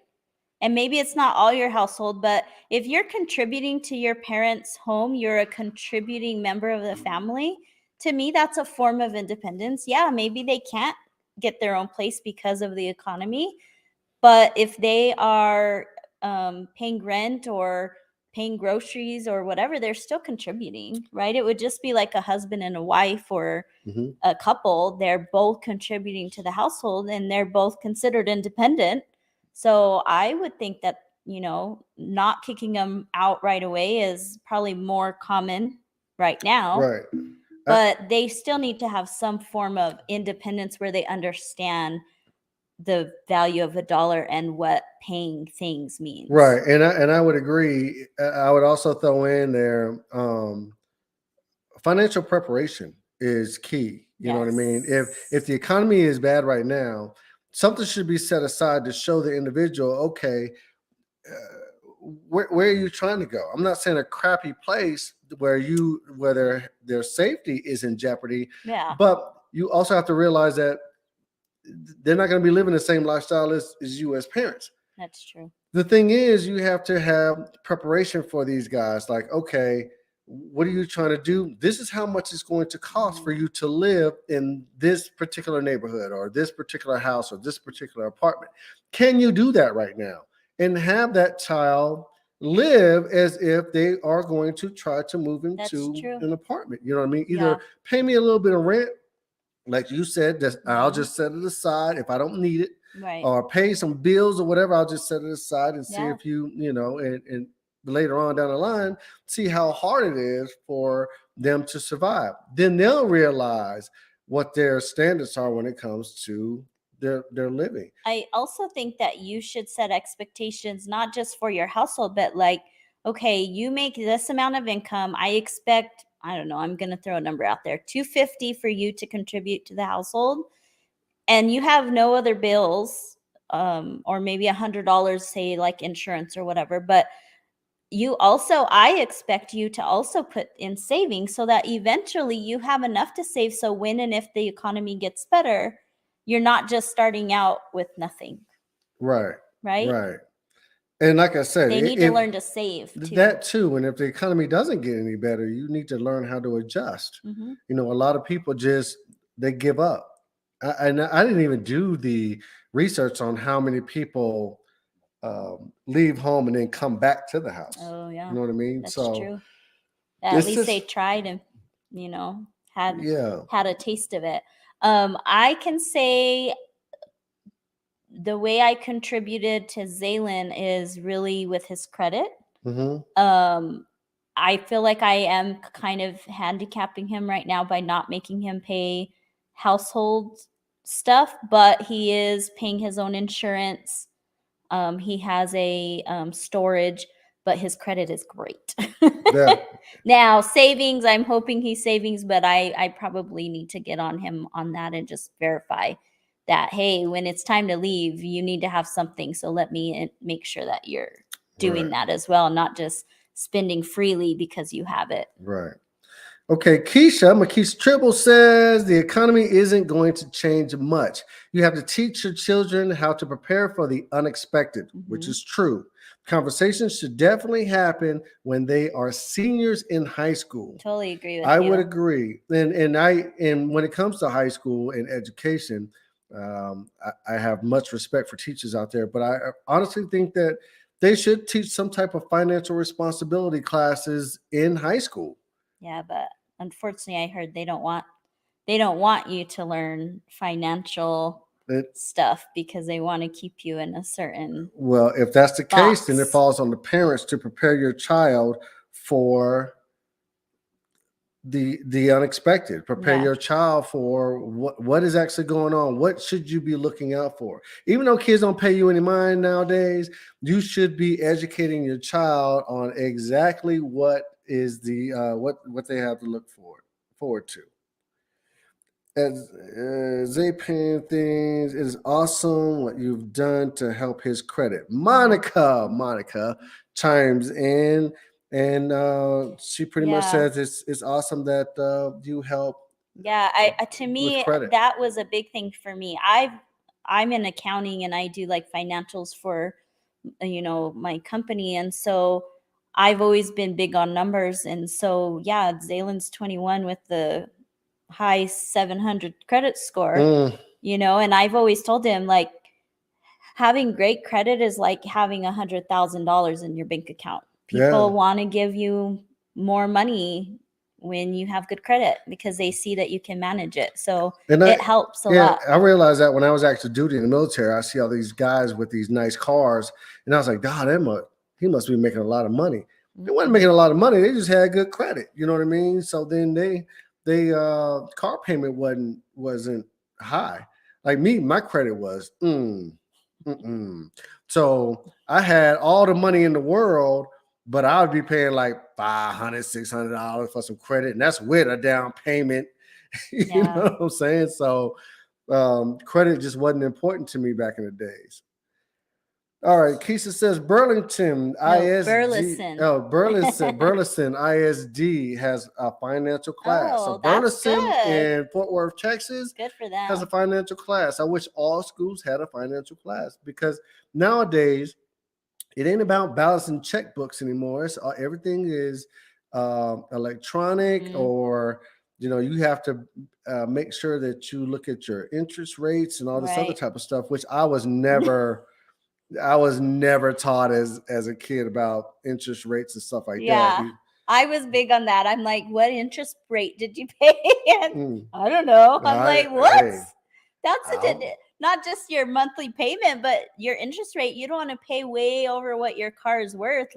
Speaker 1: And maybe it's not all your household, but if you're contributing to your parents' home, you're a contributing member of the family. To me, that's a form of independence. Yeah, maybe they can't get their own place because of the economy, but if they are paying rent or paying groceries or whatever, they're still contributing, right? It would just be like a husband and a wife or
Speaker 2: hmm
Speaker 1: a couple. They're both contributing to the household and they're both considered independent. So I would think that, not kicking them out right away is probably more common right now,
Speaker 2: right. I,
Speaker 1: but they still need to have some form of independence where they understand the value of a dollar and what paying things means.
Speaker 2: right, and I would agree. I would also throw in there financial preparation is key. You know what I mean? If
Speaker 1: Yes.
Speaker 2: the economy is bad right now, something should be set aside to show the individual, okay, where are you trying to go? I'm not saying a crappy place where their safety is in jeopardy,
Speaker 1: Yeah,
Speaker 2: but you also have to realize that they're not going to be living the same lifestyle as you as parents.
Speaker 1: that's true.
Speaker 2: The thing is, you have to have preparation for these guys. Like, okay, what are you trying to do? This is how much it's going to cost for
Speaker 1: Mhm.
Speaker 2: you to live in this particular neighborhood or this particular house or this particular apartment. Can you do that right now? And have that child live as if they are going to try to move
Speaker 1: That's
Speaker 2: into
Speaker 1: true.
Speaker 2: an apartment. You know what I mean?
Speaker 1: Yeah.
Speaker 2: Either pay me a little bit of rent, like you said, just I'll
Speaker 1: Mhm.
Speaker 2: just set it aside if I don't need it,
Speaker 1: Right.
Speaker 2: or pay some bills or whatever. I'll just set it aside and see
Speaker 1: Yeah.
Speaker 2: if and later on down the line, see how hard it is for them to survive. Then they'll realize what their standards are when it comes to their living.
Speaker 1: I also think that you should set expectations not just for your household, but like, okay, you make this amount of income. I expect, I don't know, I'm going to throw a number out there, 250 for you to contribute to the household, and you have no other bills, or maybe $100, say like insurance or whatever, but I expect you to also put in savings so that eventually you have enough to save, so when and if the economy gets better, you're not just starting out with nothing,
Speaker 2: Right,
Speaker 1: right?
Speaker 2: right. And like I said,
Speaker 1: They need to learn to save too.
Speaker 2: that too, and if the economy doesn't get any better, you need to learn how to adjust.
Speaker 1: Mhm.
Speaker 2: A lot of people just they give up. And I didn't even do the research on how many people leave home and then come back to the house.
Speaker 1: Oh
Speaker 2: You
Speaker 1: yeah,
Speaker 2: know what I mean?
Speaker 1: that's
Speaker 2: So
Speaker 1: true. At
Speaker 2: it's
Speaker 1: least they
Speaker 2: just
Speaker 1: tried and, you know, had
Speaker 2: yeah.
Speaker 1: had a taste of it. I can say the way I contributed to Zaylen is really with his credit.
Speaker 2: hmm
Speaker 1: Um, I feel like I am kind of handicapping him right now by not making him pay household stuff, but he is paying his own insurance. He has a storage, but his credit is great.
Speaker 2: Yeah,
Speaker 1: Now, savings, I'm hoping he's savings, but I probably need to get on him on that and just verify that, hey, when it's time to leave, you need to have something. So let me make sure that you're doing
Speaker 2: right,
Speaker 1: that as well, not just spending freely because you have it.
Speaker 2: right. Okay, Makisha Tribble says the economy isn't going to change much. You have to teach your children how to prepare for the unexpected, which
Speaker 1: Hmm.
Speaker 2: is true. Conversations should definitely happen when they are seniors in high school.
Speaker 1: Totally agree with
Speaker 2: I would
Speaker 1: you.
Speaker 2: agree. And when it comes to high school and education, I have much respect for teachers out there, but I honestly think that they should teach some type of financial responsibility classes in high school.
Speaker 1: Yeah, but unfortunately I heard they don't want you to learn financial
Speaker 2: It,
Speaker 1: stuff because they want to keep you in a certain
Speaker 2: well, if that's the case, then it
Speaker 1: box.
Speaker 2: falls on the parents to prepare your child for the unexpected. Prepare
Speaker 1: Yeah.
Speaker 2: your child for what is actually going on. What should you be looking out for? Even though kids don't pay you any mind nowadays, you should be educating your child on exactly what is the what they have to look forward to. As Zapan things, it is awesome what you've done to help his credit. Monica chimes in, and she pretty much
Speaker 1: Yeah.
Speaker 2: says it's awesome that you help
Speaker 1: Yeah, I to
Speaker 2: with
Speaker 1: me
Speaker 2: credit.
Speaker 1: that was a big thing for me. I'm in accounting and I do like financials for my company, and so I've always been big on numbers, and so yeah, Zalen's 21 with the high 700 credit score,
Speaker 2: Mm,
Speaker 1: and I've always told him like having great credit is like having $100,000 in your bank account.
Speaker 2: yeah,
Speaker 1: People want to give you more money when you have good credit because they see that you can manage it. So
Speaker 2: and
Speaker 1: it helps a
Speaker 2: yeah,
Speaker 1: lot.
Speaker 2: I realized that when I was active duty in the military, I see all these guys with these nice cars, and I was like, God, he must be making a lot of money. They wasn't
Speaker 1: Mm-mm.
Speaker 2: making a lot of money. They just had good credit. You know what I mean? So then they car payment wasn't high. Like me, my credit was mm. So I had all the money in the world, but I would be paying like $500, $600 for some credit, and that's with a down payment. You know
Speaker 1: Yeah.
Speaker 2: what I'm saying? So credit just wasn't important to me back in the days. All right, Keisha says Burlington
Speaker 1: No,
Speaker 2: ISG.
Speaker 1: Burleson.
Speaker 2: Oh, Burleson ISD has a financial class. So
Speaker 1: Oh, that's
Speaker 2: Burleson
Speaker 1: good.
Speaker 2: in Fort Worth, Texas,
Speaker 1: Good for
Speaker 2: has a
Speaker 1: them.
Speaker 2: financial class. I wish all schools had a financial class because nowadays it ain't about balancing checkbooks anymore. It's everything is electronic,
Speaker 1: Mm,
Speaker 2: or you have to make sure that you look at your interest rates and all this other
Speaker 1: right.
Speaker 2: type of stuff, which I was never taught as a kid about interest rates and stuff like that.
Speaker 1: Yeah. I was big on that. I'm like, what interest rate did you pay? And
Speaker 2: Mm,
Speaker 1: I don't know. I'm
Speaker 2: I
Speaker 1: like, what?
Speaker 2: hey,
Speaker 1: That's
Speaker 2: I'll,
Speaker 1: not just your monthly payment, but your interest rate. You don't want to pay way over what your car is worth.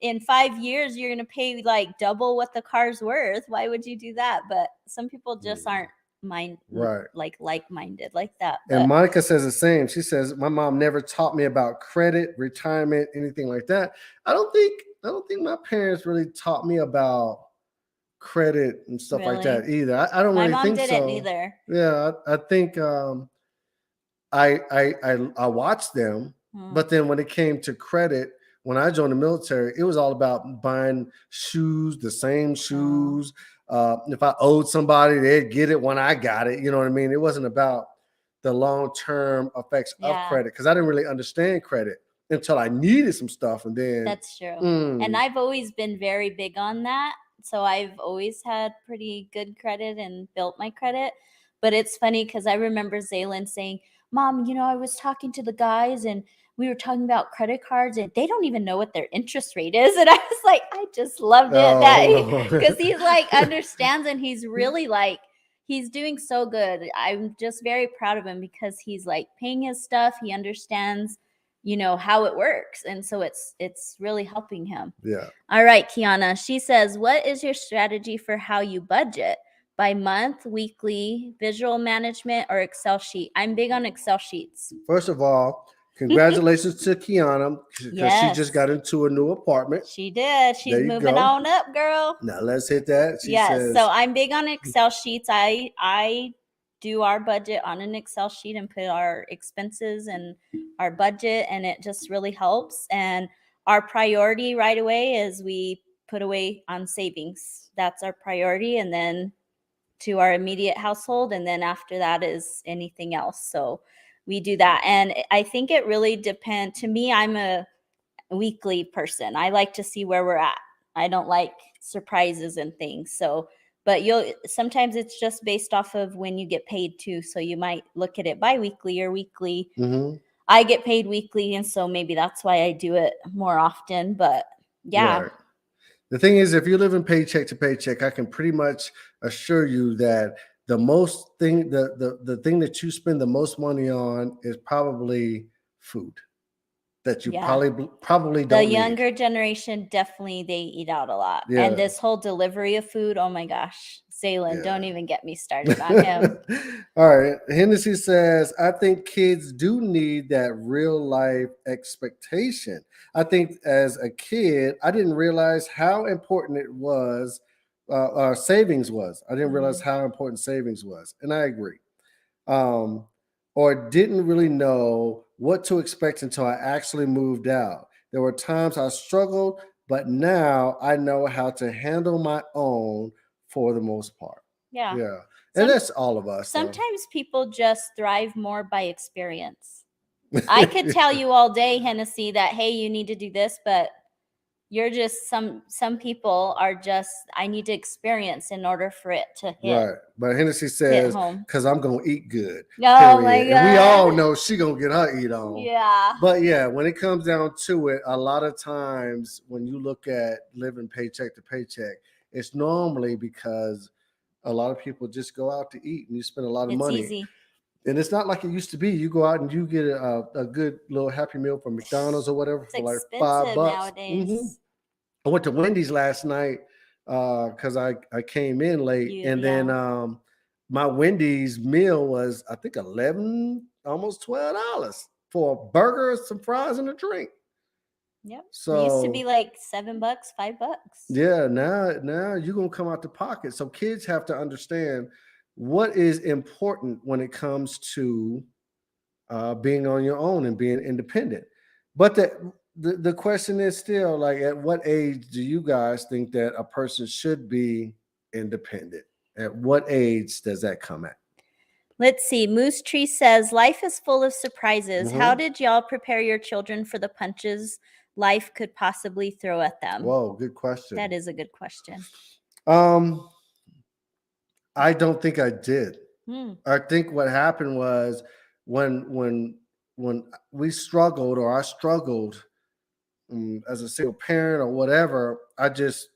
Speaker 1: In 5 years, you're going to pay like double what the car's worth. Why would you do that? But some people just
Speaker 2: mm,
Speaker 1: aren't mind
Speaker 2: right.
Speaker 1: like-minded like that.
Speaker 2: And
Speaker 1: But
Speaker 2: Monica says the same. She says, "My mom never taught me about credit, retirement, anything like that." I don't think my parents really taught me about credit and stuff like
Speaker 1: really,
Speaker 2: that either. I don't
Speaker 1: my
Speaker 2: really
Speaker 1: mom
Speaker 2: think
Speaker 1: didn't
Speaker 2: so.
Speaker 1: either.
Speaker 2: Yeah, I think I watched them,
Speaker 1: Hmm.
Speaker 2: but then when it came to credit, when I joined the military, it was all about buying shoes, the same
Speaker 1: Oh,
Speaker 2: shoes. If I owed somebody, they'd get it when I got it. You know what I mean? It wasn't about the long term effects of
Speaker 1: yeah.
Speaker 2: credit because I didn't really understand credit until I needed some stuff, and then
Speaker 1: That's true. And
Speaker 2: mm,
Speaker 1: I've always been very big on that. So I've always had pretty good credit and built my credit. But it's funny because I remember Zaylin saying, Mom, I was talking to the guys and we were talking about credit cards and they don't even know what their interest rate is. And I was like, I just loved it
Speaker 2: oh
Speaker 1: that
Speaker 2: no,
Speaker 1: because he's like understands and he's really like, he's doing so good. I'm just very proud of him because he's like paying his stuff. He understands how it works, and so it's really helping him.
Speaker 2: yeah.
Speaker 1: All right, Kiana, she says, what is your strategy for how you budget? By month, weekly, visual management, or Excel sheet? I'm big on Excel sheets.
Speaker 2: First of all, congratulations to Kiana because she just
Speaker 1: Yes,
Speaker 2: got into a new apartment.
Speaker 1: she did.
Speaker 2: There
Speaker 1: She's
Speaker 2: you
Speaker 1: moving
Speaker 2: go.
Speaker 1: on up, girl.
Speaker 2: Now let's hit that. She
Speaker 1: Yes, so
Speaker 2: says,
Speaker 1: I'm big on Excel sheets. I do our budget on an Excel sheet and put our expenses and our budget, and it just really helps. And our priority right away is we put away on savings. That's our priority, and then to our immediate household, and then after that is anything else. So we do that, and I think it really depends. To me, I'm a weekly person. I like to see where we're at. I don't like surprises and things. So, but sometimes it's just based off of when you get paid too. So you might look at it biweekly or weekly.
Speaker 2: Mm-hmm.
Speaker 1: I get paid weekly, and so maybe that's why I do it more often. But yeah.
Speaker 2: Right. The thing is, if you're living paycheck to paycheck, I can pretty much assure you that the thing that you spend the most money on is probably food that you
Speaker 1: Yeah.
Speaker 2: probably
Speaker 1: The
Speaker 2: don't need.
Speaker 1: younger generation, definitely they eat out a lot.
Speaker 2: Yeah.
Speaker 1: And this whole delivery of food, oh my gosh. Zaylen,
Speaker 2: Yeah.
Speaker 1: don't even get me started on him.
Speaker 2: All right. Hennessy says, I think kids do need that real life expectation. I think as a kid, I didn't realize how important it was, savings was. I didn't realize how important savings was. And I agree. Or didn't really know what to expect until I actually moved out. There were times I struggled, but now I know how to handle my own for the most part.
Speaker 1: Yeah.
Speaker 2: Yeah. And that's all of us.
Speaker 1: Sometimes people just thrive more by experience. I could tell you all day, Hennessy, that, hey, you need to do this, but you're just some people are just, I need to experience in order for it to hit.
Speaker 2: Right. But Hennessy says, because I'm going to eat good.
Speaker 1: Oh my God.
Speaker 2: And we all know she going to get her eat on.
Speaker 1: Yeah.
Speaker 2: But yeah, when it comes down to it, a lot of times when you look at living paycheck to paycheck, it's normally because a lot of people just go out to eat and you spend a lot of money. Easy. And it's not like it used to be. You go out and you get a good little Happy Meal from McDonald's or whatever
Speaker 1: it's
Speaker 2: for like $5
Speaker 1: nowadays.
Speaker 2: Mm-hmm. I went to Wendy's last night because I came in late, then my Wendy's meal was I think $11, almost $12 for a burger, some fries, and a drink.
Speaker 1: Yep. So it used to be like $7, $5.
Speaker 2: Yeah, now you're gonna come out the pocket. So kids have to understand what is important when it comes to being on your own and being independent. But the question is still like, at what age do you guys think that a person should be independent? At what age does that come at?
Speaker 1: Let's see. Moose Tree says, life is full of surprises. How did y'all prepare your children for the punches life could possibly throw at them?
Speaker 2: Whoa, good question.
Speaker 1: That is a good question.
Speaker 2: I don't think I did. I think what happened was when we struggled, or I struggled as a single parent or whatever, I just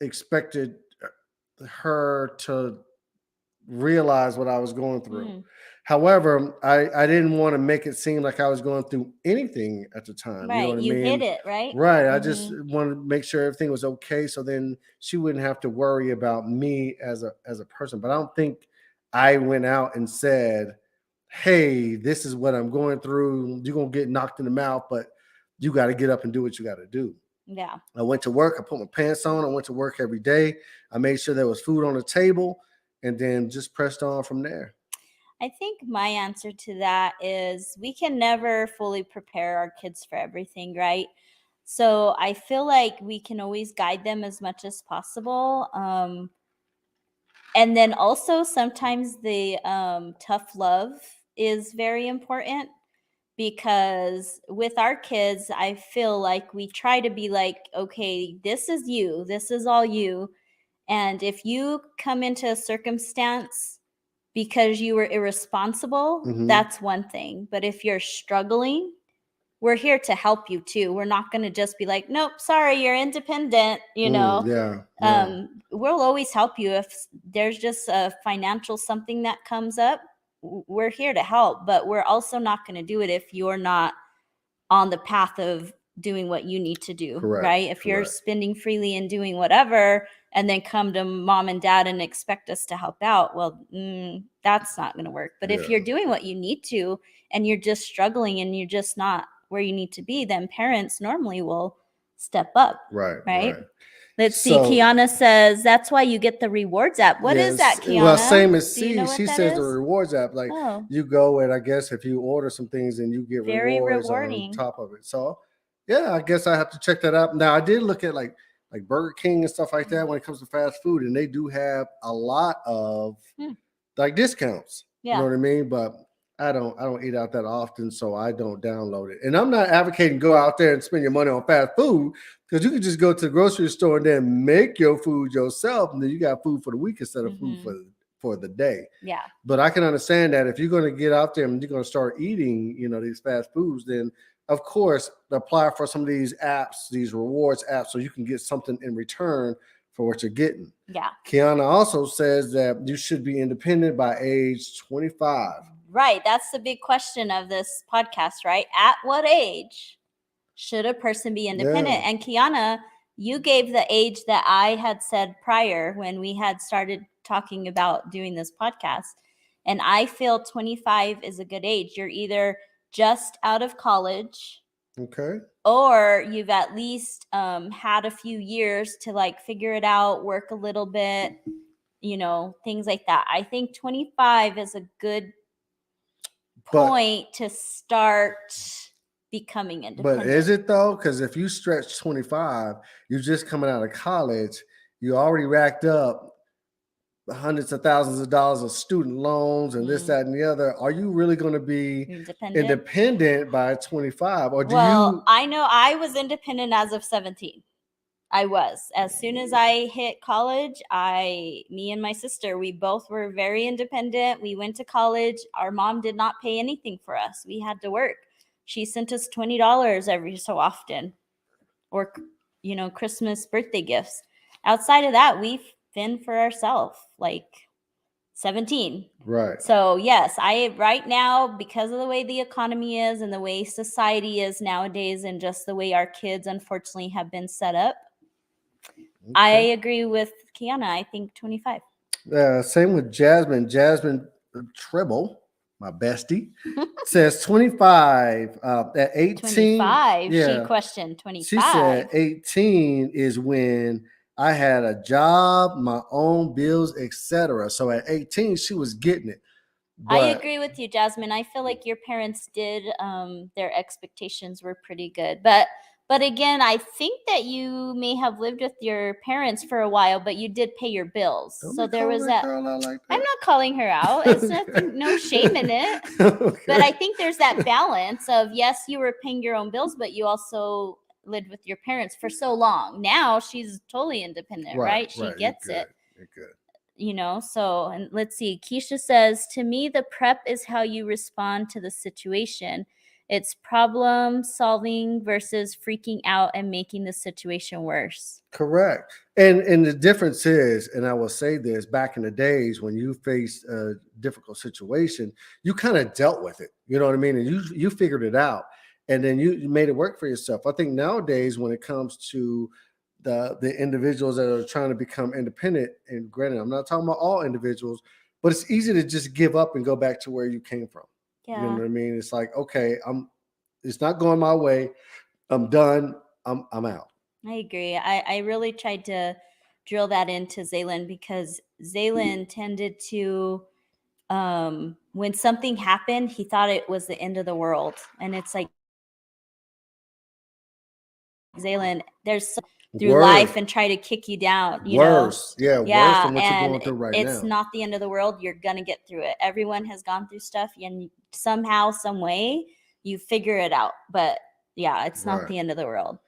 Speaker 2: expected her to realize what I was going through. However, I didn't want to make it seem like I was going through anything at the time.
Speaker 1: Right.
Speaker 2: You know what I mean?
Speaker 1: Hid it, right?
Speaker 2: Right. I just wanted to make sure everything was okay, so then she wouldn't have to worry about me as a person. But I don't think I went out and said, hey, this is what I'm going through. You're going to get knocked in the mouth, but you got to get up and do what you got to do.
Speaker 1: Yeah.
Speaker 2: I went to work. I put my pants on. I went to work every day. I made sure there was food on the table, and then just pressed on from there.
Speaker 1: I think my answer to that is we can never fully prepare our kids for everything, right? So I feel like we can always guide them as much as possible. And then also sometimes the tough love is very important, because with our kids, I feel like we try to be like, okay, this is you, this is all you. And if you come into a circumstance because you were irresponsible, that's one thing. But if you're struggling, we're here to help you too. We're not going to just be like, nope, sorry, you're independent. We'll always help you. If there's just a financial something that comes up, we're here to help. But we're also not going to do it if you're not on the path of doing what you need to do. Correct, right? If you're spending freely and doing whatever, and then come to mom and dad and expect us to help out, well, that's not going to work. But if you're doing what you need to, and you're just struggling and you're just not where you need to be, then parents normally will step up. Right. Let's see. Kiana says that's why you get the rewards app. What is that, Kiana?
Speaker 2: Well, same as C. She says the rewards app. Like you go, and I guess if you order some things, and you get rewards on top of it. So yeah, I guess I have to check that out. Now I did look at like Burger King and stuff like that when it comes to fast food, and they do have a lot of like discounts. You know what I mean? But I don't eat out that often, so I don't download it. And I'm not advocating go out there and spend your money on fast food, because you can just go to the grocery store and then make your food yourself, and then you got food for the week instead of food for the day.
Speaker 1: Yeah.
Speaker 2: But I can understand that if you're going to get out there and you're going to start eating, these fast foods, then of course apply for some of these apps, these rewards apps, so you can get something in return for what you're getting.
Speaker 1: Yeah.
Speaker 2: Kiana also says that you should be independent by age 25.
Speaker 1: Right. That's the big question of this podcast, right? At what age should a person be independent?
Speaker 2: Yeah.
Speaker 1: And Kiana, you gave the age that I had said prior when we had started talking about doing this podcast. And I feel 25 is a good age. You're either just out of college.
Speaker 2: Okay.
Speaker 1: Or you've at least had a few years to like figure it out, work a little bit, things like that. I think 25 is a good point to start becoming independent.
Speaker 2: But is it though? Because if you stretch 25, you're just coming out of college, you already racked up hundreds of thousands of dollars of student loans and this, that, and the other. Are you really going to be independent by 25? Or
Speaker 1: I know I was independent as of 17. I was. As soon as I hit college, me and my sister, we both were very independent. We went to college. Our mom did not pay anything for us. We had to work. She sent us $20 every so often, or, Christmas birthday gifts. Outside of that, we fend for ourselves, like 17.
Speaker 2: Right.
Speaker 1: So yes, right now, because of the way the economy is and the way society is nowadays and just the way our kids unfortunately have been set up, okay. I agree with Kiana. I think 25.
Speaker 2: Same with Jasmine. Jasmine Tribble, my bestie, says 25. At 18.
Speaker 1: 25. Yeah, she questioned 25.
Speaker 2: She said 18 is when I had a job, my own bills, etc. So at 18, she was getting it.
Speaker 1: I agree with you, Jasmine. I feel like your parents did, their expectations were pretty good. But again, I think that you may have lived with your parents for a while, but you did pay your bills. So there was that. Like I'm not calling her out. It's nothing, no shame in it. Okay. But I think there's that balance of, yes, you were paying your own bills, but you also lived with your parents for so long. Now she's totally independent, right? She gets it.
Speaker 2: You're good.
Speaker 1: So, and let's see. Keisha says, to me, the prep is how you respond to the situation. It's problem solving versus freaking out and making the situation worse.
Speaker 2: Correct. And the difference is, and I will say this, back in the days when you faced a difficult situation, you kind of dealt with it. You know what I mean? And you figured it out. And then you made it work for yourself. I think nowadays when it comes to the individuals that are trying to become independent, and granted, I'm not talking about all individuals, but it's easy to just give up and go back to where you came from. Yeah. You know what I mean? It's like, okay, it's not going my way. I'm done. I'm out.
Speaker 1: I agree. I really tried to drill that into Zaylin, because Zaylin tended to, when something happened, he thought it was the end of the world. And it's like, Zaylin, there's through life and try to kick you down,
Speaker 2: worse than what you're going through right now.
Speaker 1: It's not the end of the world. You're gonna get through it. Everyone has gone through stuff, and somehow, some way, you figure it out. But yeah, it's not the end of the world.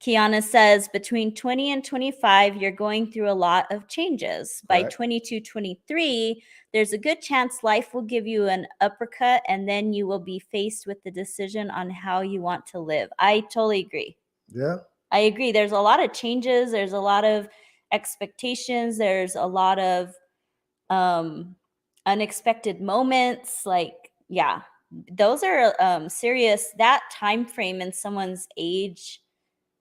Speaker 1: Kiana says, between 20 and 25, you're going through a lot of changes. By 22, 23, there's a good chance life will give you an uppercut, and then you will be faced with the decision on how you want to live. I totally agree.
Speaker 2: Yeah.
Speaker 1: I agree. There's a lot of changes. There's a lot of expectations. There's a lot of unexpected moments. Like, yeah, those are serious. That time frame in someone's age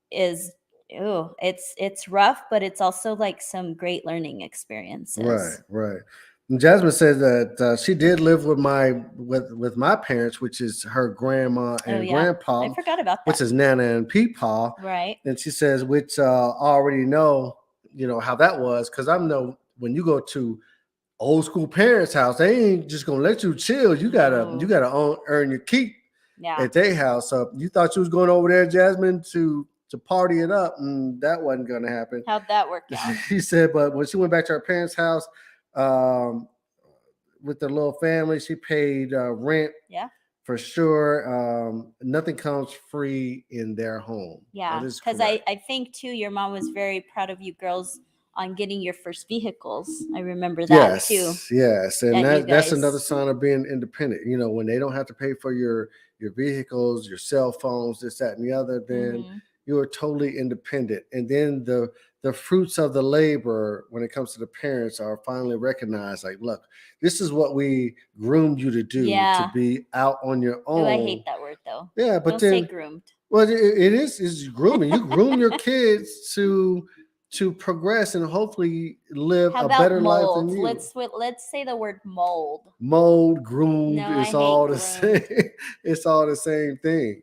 Speaker 1: is, it's rough, but it's also like some great learning experiences.
Speaker 2: Right. And Jasmine says that she did live with my parents, which is her grandma and grandpa.
Speaker 1: I forgot about that.
Speaker 2: Which is Nana and Peepaw.
Speaker 1: Right.
Speaker 2: And she says, which already know, how that was, because I know when you go to old school parents' house, they ain't just gonna let you chill. You gotta earn your keep at their house. So you thought you was going over there, Jasmine, to party it up, and that wasn't gonna happen.
Speaker 1: How'd that work out?
Speaker 2: She said, but when she went back to her parents' house, with the little family. She paid rent
Speaker 1: Yeah.
Speaker 2: for sure. Nothing comes free in their home. That
Speaker 1: Yeah.
Speaker 2: is
Speaker 1: Because
Speaker 2: correct.
Speaker 1: I think too, your mom was very proud of you girls on getting your first vehicles. I remember that too
Speaker 2: Yes, and
Speaker 1: at you
Speaker 2: that's another
Speaker 1: guys.
Speaker 2: sign of being independent. You know, when they don't have to pay for your vehicles, your cell phones, this, that, and the other, then
Speaker 1: Hmm.
Speaker 2: you are totally independent. And then the fruits of the labor when it comes to the parents are finally recognized. Like, look, this is what we groomed you to do, to
Speaker 1: Yeah.
Speaker 2: be out on your
Speaker 1: Oh, I
Speaker 2: own.
Speaker 1: hate that word though.
Speaker 2: Yeah, but
Speaker 1: Don't say
Speaker 2: then
Speaker 1: groomed.
Speaker 2: well, it is grooming. You groom your kids to progress and hopefully live
Speaker 1: How
Speaker 2: a
Speaker 1: about
Speaker 2: better life than
Speaker 1: mold?
Speaker 2: you.
Speaker 1: Let's say the word mold.
Speaker 2: Mold, groomed,
Speaker 1: No, I
Speaker 2: it's
Speaker 1: hate
Speaker 2: all the same.
Speaker 1: groomed.
Speaker 2: It's all the same thing.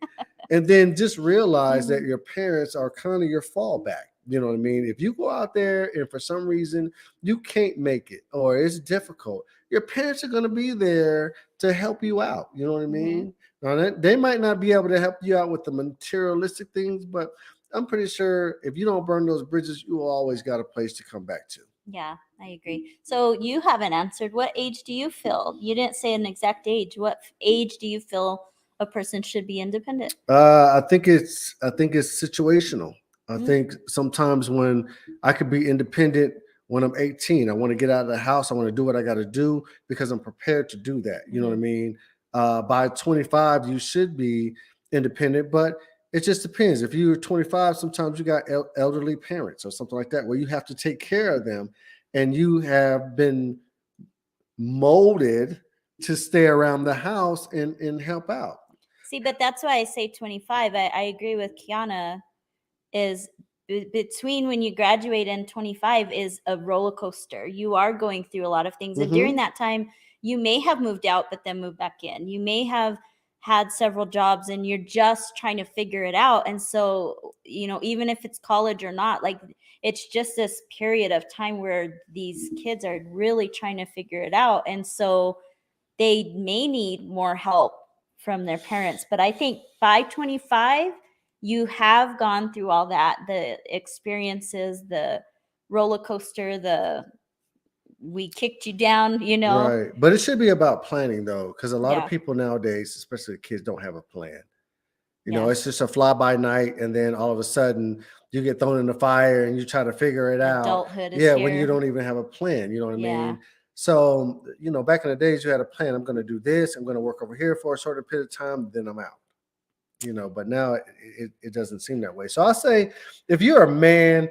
Speaker 2: And then just realize that
Speaker 1: Mhm.
Speaker 2: your parents are kind of your fallback. You know what I mean? If you go out there and for some reason you can't make it or it's difficult, your parents are going to be there to help you out. You know what I
Speaker 1: Mhm.
Speaker 2: mean? Now, they might not be able to help you out with the materialistic things, but I'm pretty sure if you don't burn those bridges, you always got a place to come back to.
Speaker 1: Yeah, I agree. So you haven't answered. What age do you feel? You didn't say an exact age. What age do you feel a person should be independent?
Speaker 2: I think it's situational. I
Speaker 1: Mm,
Speaker 2: think sometimes when I could be independent when I'm 18, I want to get out of the house. I want to do what I got to do because I'm prepared to do that. You know what I
Speaker 1: mhm.
Speaker 2: mean? By 25, you should be independent, but it just depends. If you're 25, sometimes you got elderly parents or something like that where you have to take care of them, and you have been molded to stay around the house and help out.
Speaker 1: See, but that's why I say 25. I agree with Kiana. Is between when you graduate and 25 is a roller coaster. You are going through a lot of things. And during
Speaker 2: Hmm.
Speaker 1: that time, you may have moved out, but then moved back in. You may have had several jobs and you're just trying to figure it out. And so, even if it's college or not, like it's just this period of time where these kids are really trying to figure it out. And so they may need more help from their parents. But I think by 25, you have gone through all that, the experiences, the roller coaster, the we kicked you down.
Speaker 2: Right. But it should be about planning though, because a lot of
Speaker 1: Yeah.
Speaker 2: people nowadays, especially kids, don't have a plan. You know,
Speaker 1: Yeah.
Speaker 2: it's just a fly by night, and then all of a sudden you get thrown in the fire and you try to figure it out.
Speaker 1: Adulthood is
Speaker 2: Yeah, when you
Speaker 1: here.
Speaker 2: don't even have a plan, you know what I
Speaker 1: Yeah.
Speaker 2: mean? So, back in the days you had a plan. I'm going to do this, I'm going to work over here for a certain period of time, then I'm out. But now it doesn't seem that way. So I say if you're a man,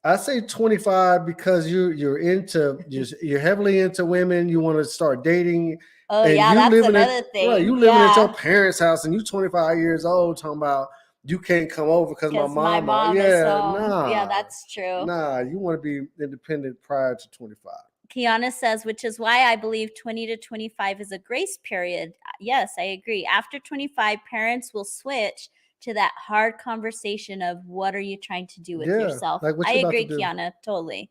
Speaker 2: I say 25 because you're heavily into women. You want to start dating,
Speaker 1: Oh,
Speaker 2: and
Speaker 1: yeah,
Speaker 2: you
Speaker 1: that's
Speaker 2: living at
Speaker 1: another
Speaker 2: right.
Speaker 1: thing.
Speaker 2: You living at your
Speaker 1: Yeah.
Speaker 2: parents' house, and you 25 years old, talking about you can't come over because my
Speaker 1: Because my
Speaker 2: mama.
Speaker 1: mom is
Speaker 2: Yeah,
Speaker 1: home. Yeah,
Speaker 2: nah,
Speaker 1: that's true.
Speaker 2: nah. You want to be independent prior to 25.
Speaker 1: Kiana says, which is why I believe 20 to 25 is a grace period. Yes, I agree. After 25, parents will switch to that hard conversation of what are you trying to do with
Speaker 2: Yeah,
Speaker 1: yourself.
Speaker 2: like what
Speaker 1: I
Speaker 2: you about to
Speaker 1: agree,
Speaker 2: do.
Speaker 1: Kiana, totally.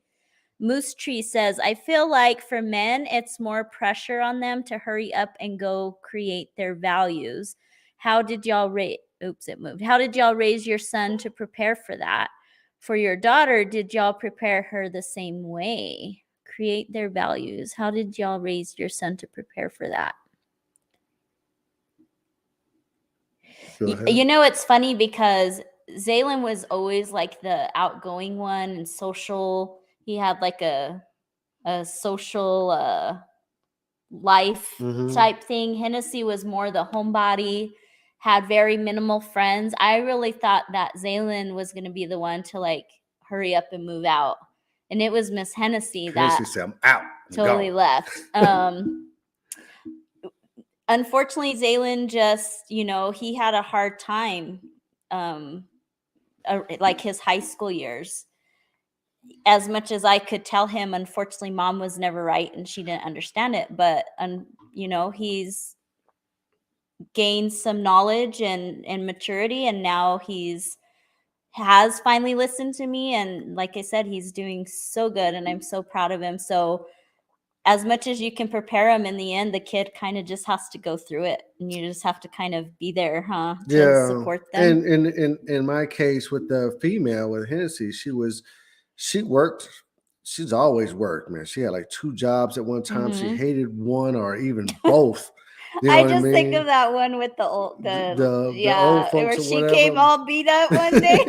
Speaker 1: Moose Tree says, I feel like for men, it's more pressure on them to hurry up and go create their values. How did y'all raise? Oops, it moved. How did y'all raise your son to prepare for that? For your daughter, did y'all prepare her the same way? Create their values. How did y'all raise your son to prepare for that?
Speaker 2: Go ahead.
Speaker 1: It's funny because Zaylen was always like the outgoing one and social. He had like a social life
Speaker 2: Mm-hmm.
Speaker 1: type thing. Hennessy was more the homebody, had very minimal friends. I really thought that Zaylin was going to be the one to like hurry up and move out. And it was Miss Hennessy that
Speaker 2: Tennessee said, "I'm out. I'm
Speaker 1: totally
Speaker 2: gone."
Speaker 1: left. Unfortunately, Zaylin just, he had a hard time, um, like his high school years. As much as I could tell him, unfortunately, mom was never right and she didn't understand it. But, he's gained some knowledge and maturity, and now he's has finally listened to me. And like I said, he's doing so good, and I'm so proud of him. So, as much as you can prepare him, in the end, the kid kind of just has to go through it, and you just have to kind of be there, to
Speaker 2: Yeah,
Speaker 1: support them.
Speaker 2: and in my case with the female with Hennessy, she worked she's always worked, man. She had like 2 jobs at one time. She
Speaker 1: Mm-hmm.
Speaker 2: hated one or even both. You know
Speaker 1: I
Speaker 2: what I
Speaker 1: just think
Speaker 2: mean?
Speaker 1: of that one with
Speaker 2: The old
Speaker 1: yeah,
Speaker 2: folks
Speaker 1: where
Speaker 2: or
Speaker 1: she
Speaker 2: whatever.
Speaker 1: came all beat up one day.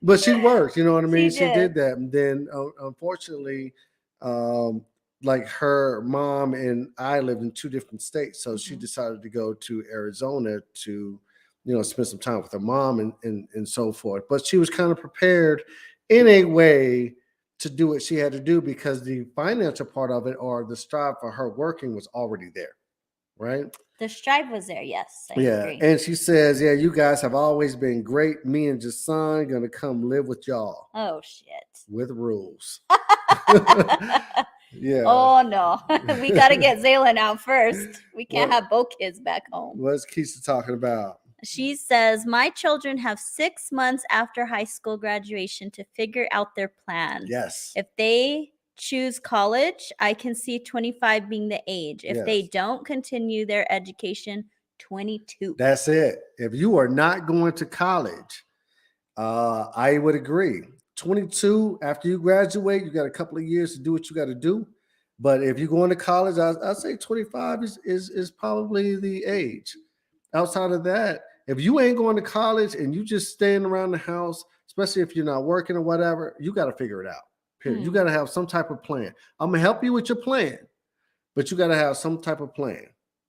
Speaker 2: But she worked, you know what I
Speaker 1: She
Speaker 2: mean? She
Speaker 1: did.
Speaker 2: did that. And then unfortunately, um, like her mom and I lived in 2 different states. So she
Speaker 1: Mhm.
Speaker 2: decided to go to Arizona to, spend some time with her mom and so forth. But she was kind of prepared in a way to do what she had to do because the financial part of it or the strive for her working was already there. Right.
Speaker 1: The strive was there. Yes, I
Speaker 2: Yeah,
Speaker 1: agree.
Speaker 2: and she says, "Yeah, you guys have always been great. Me and Jason gonna come live with y'all
Speaker 1: Oh shit.
Speaker 2: with rules." Yeah.
Speaker 1: Oh no. We got to get Zaylin out first. We can't
Speaker 2: What
Speaker 1: have both kids back home.
Speaker 2: what's Keisha talking about?
Speaker 1: She says, "My children have 6 months after high school graduation to figure out their plans.
Speaker 2: Yes.
Speaker 1: If they choose college, I can see 25 being the age. If they
Speaker 2: Yes.
Speaker 1: don't continue their education, 22."
Speaker 2: That's it. If you are not going to college, I would agree. 22, after you graduate, you got a couple of years to do what you got to do. But if you're going to college, I'd say 25 is probably the age. Outside of that, if you ain't going to college and you just staying around the house, especially if you're not working or whatever, you got to figure it out. Period. You got to have some type of plan. I'm gonna help you with your plan, but you got to have some type of plan.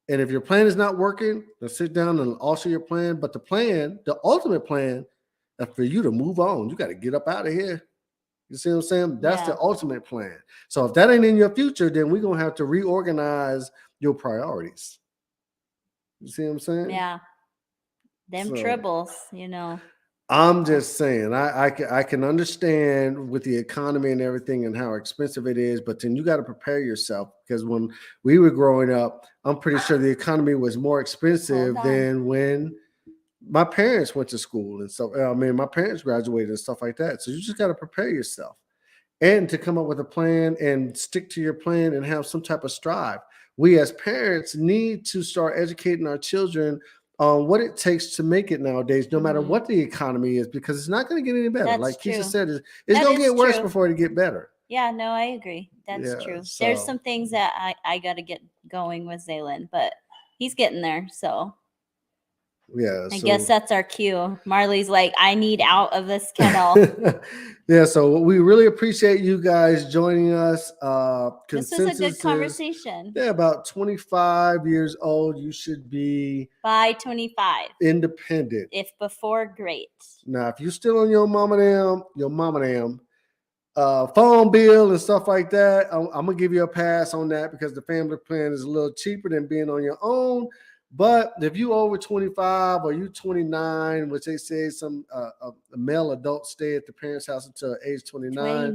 Speaker 2: And if your plan is not working, then sit down and alter your plan. But the plan, the ultimate plan, is for you to move on. You got to get up out of here. You see what I'm saying? That's
Speaker 1: Yeah.
Speaker 2: the ultimate plan. So if that ain't in your future, then we're gonna have to reorganize your priorities. You see what I'm saying?
Speaker 1: Yeah. Them
Speaker 2: So
Speaker 1: tribbles, you know.
Speaker 2: I'm just saying, I can understand with the economy and everything and how expensive it is, but then you got to prepare yourself because when we were growing up, I'm pretty sure the economy was more expensive
Speaker 1: Hold on.
Speaker 2: than when my parents went to school and stuff. I mean, my parents graduated and stuff like that. So you just got to prepare yourself and to come up with a plan and stick to your plan and have some type of strive. We as parents need to start educating our children on what it takes to make it nowadays, no matter
Speaker 1: Mhm.
Speaker 2: what the economy is, because it's not going to get any better.
Speaker 1: That's
Speaker 2: Like Keisha
Speaker 1: true.
Speaker 2: said, it's
Speaker 1: That
Speaker 2: going to
Speaker 1: is
Speaker 2: get worse
Speaker 1: true.
Speaker 2: before it get better.
Speaker 1: Yeah, no, I agree. That's
Speaker 2: Yeah.
Speaker 1: true. There's
Speaker 2: So
Speaker 1: some things that I got to get going with Zaylin, but he's getting there. So
Speaker 2: yeah.
Speaker 1: I guess
Speaker 2: So
Speaker 1: that's our cue. Marley's like, I need out of this kennel.
Speaker 2: yeah. So we really appreciate you guys joining us.
Speaker 1: This was a good
Speaker 2: Consensus is
Speaker 1: conversation.
Speaker 2: yeah, about 25 years old. You should be
Speaker 1: By 25.
Speaker 2: independent.
Speaker 1: If before, great.
Speaker 2: Now, if you're still on your mama damn phone bill and stuff like that, I'm gonna give you a pass on that because the family plan is a little cheaper than being on your own. But if you over 25 or you 29, which they say some a male adult stay at the parents' house until age 29,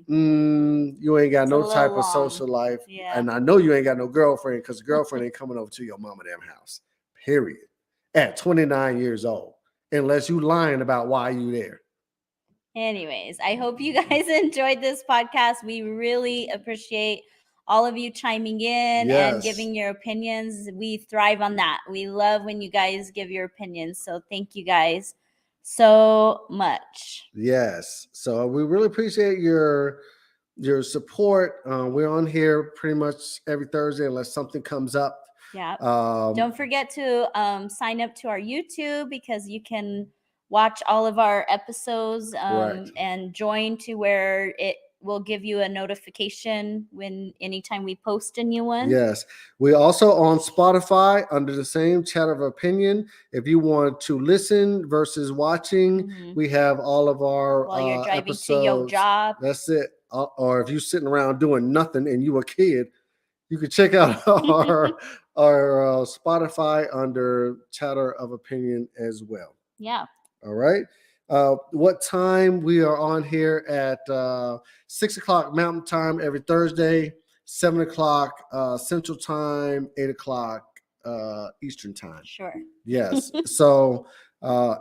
Speaker 1: 29.
Speaker 2: you ain't got
Speaker 1: It's a
Speaker 2: no
Speaker 1: little
Speaker 2: type of
Speaker 1: long.
Speaker 2: social life.
Speaker 1: Yeah.
Speaker 2: And I know you ain't got no girlfriend because the girlfriend ain't coming over to your mama damn house. Period. At 29 years old, unless you lying about why you there.
Speaker 1: Anyways, I hope you guys enjoyed this podcast. We really appreciate all of you chiming in and
Speaker 2: Yes.
Speaker 1: giving your opinions. We thrive on that. We love when you guys give your opinions. So thank you guys so much.
Speaker 2: Yes. So we really appreciate your support. We're on here pretty much every Thursday unless something comes up.
Speaker 1: Yeah. Don't forget to sign up to our YouTube because you can watch all of our episodes
Speaker 2: Correct.
Speaker 1: and join to where it will give you a notification when anytime we post a new one.
Speaker 2: Yes. We also on Spotify under the same Chat of Opinion. If you want to listen versus watching, we have all of our
Speaker 1: While you're driving
Speaker 2: episodes.
Speaker 1: to your job.
Speaker 2: That's it. Or if you're sitting around doing nothing and you a kid, you can check out our Spotify under Chatter of Opinion as well.
Speaker 1: Yeah.
Speaker 2: All right. What time we are on here at 6 o'clock Mountain Time every Thursday, 7 o'clock Central Time, 8 o'clock Eastern Time.
Speaker 1: Sure.
Speaker 2: Yes. So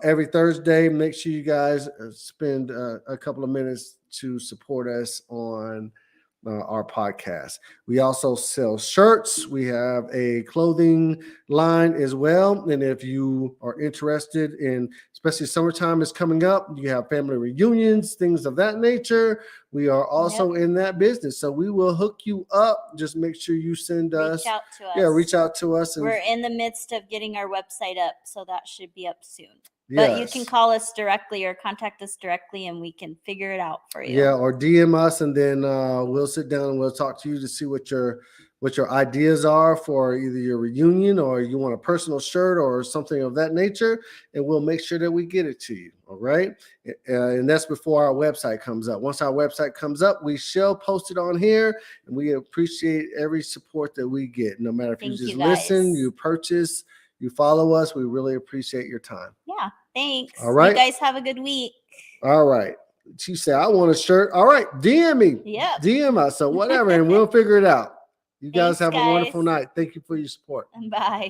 Speaker 2: every Thursday, make sure you guys spend a couple of minutes to support us on our podcast. We also sell shirts. We have a clothing line as well. And if you are interested in, especially summertime is coming up, you have family reunions, things of that nature. We are also in that business. So we will hook you up. Just make sure you send us.
Speaker 1: Reach out to us.
Speaker 2: Yeah, reach out to us. And
Speaker 1: we're in the midst of getting our website up, so that should be up soon.
Speaker 2: yes.
Speaker 1: But you can call us directly or contact us directly, and we can figure it out for you.
Speaker 2: Yeah, or DM us, and then we'll sit down and we'll talk to you to see what your ideas are for either your reunion or you want a personal shirt or something of that nature, and we'll make sure that we get it to you. All right, and that's before our website comes up. Once our website comes up, we shall post it on here, and we appreciate every support that we get, no matter if you just listen, you purchase, you follow us. We really appreciate your time.
Speaker 1: Yeah, thanks.
Speaker 2: All right,
Speaker 1: you guys have a good week.
Speaker 2: All right. She said, I want a shirt. All right, DM me.
Speaker 1: Yeah.
Speaker 2: DM us. So whatever, and we'll figure it out. You guys
Speaker 1: Thanks,
Speaker 2: have a wonderful night. Thank you for your support.
Speaker 1: Bye.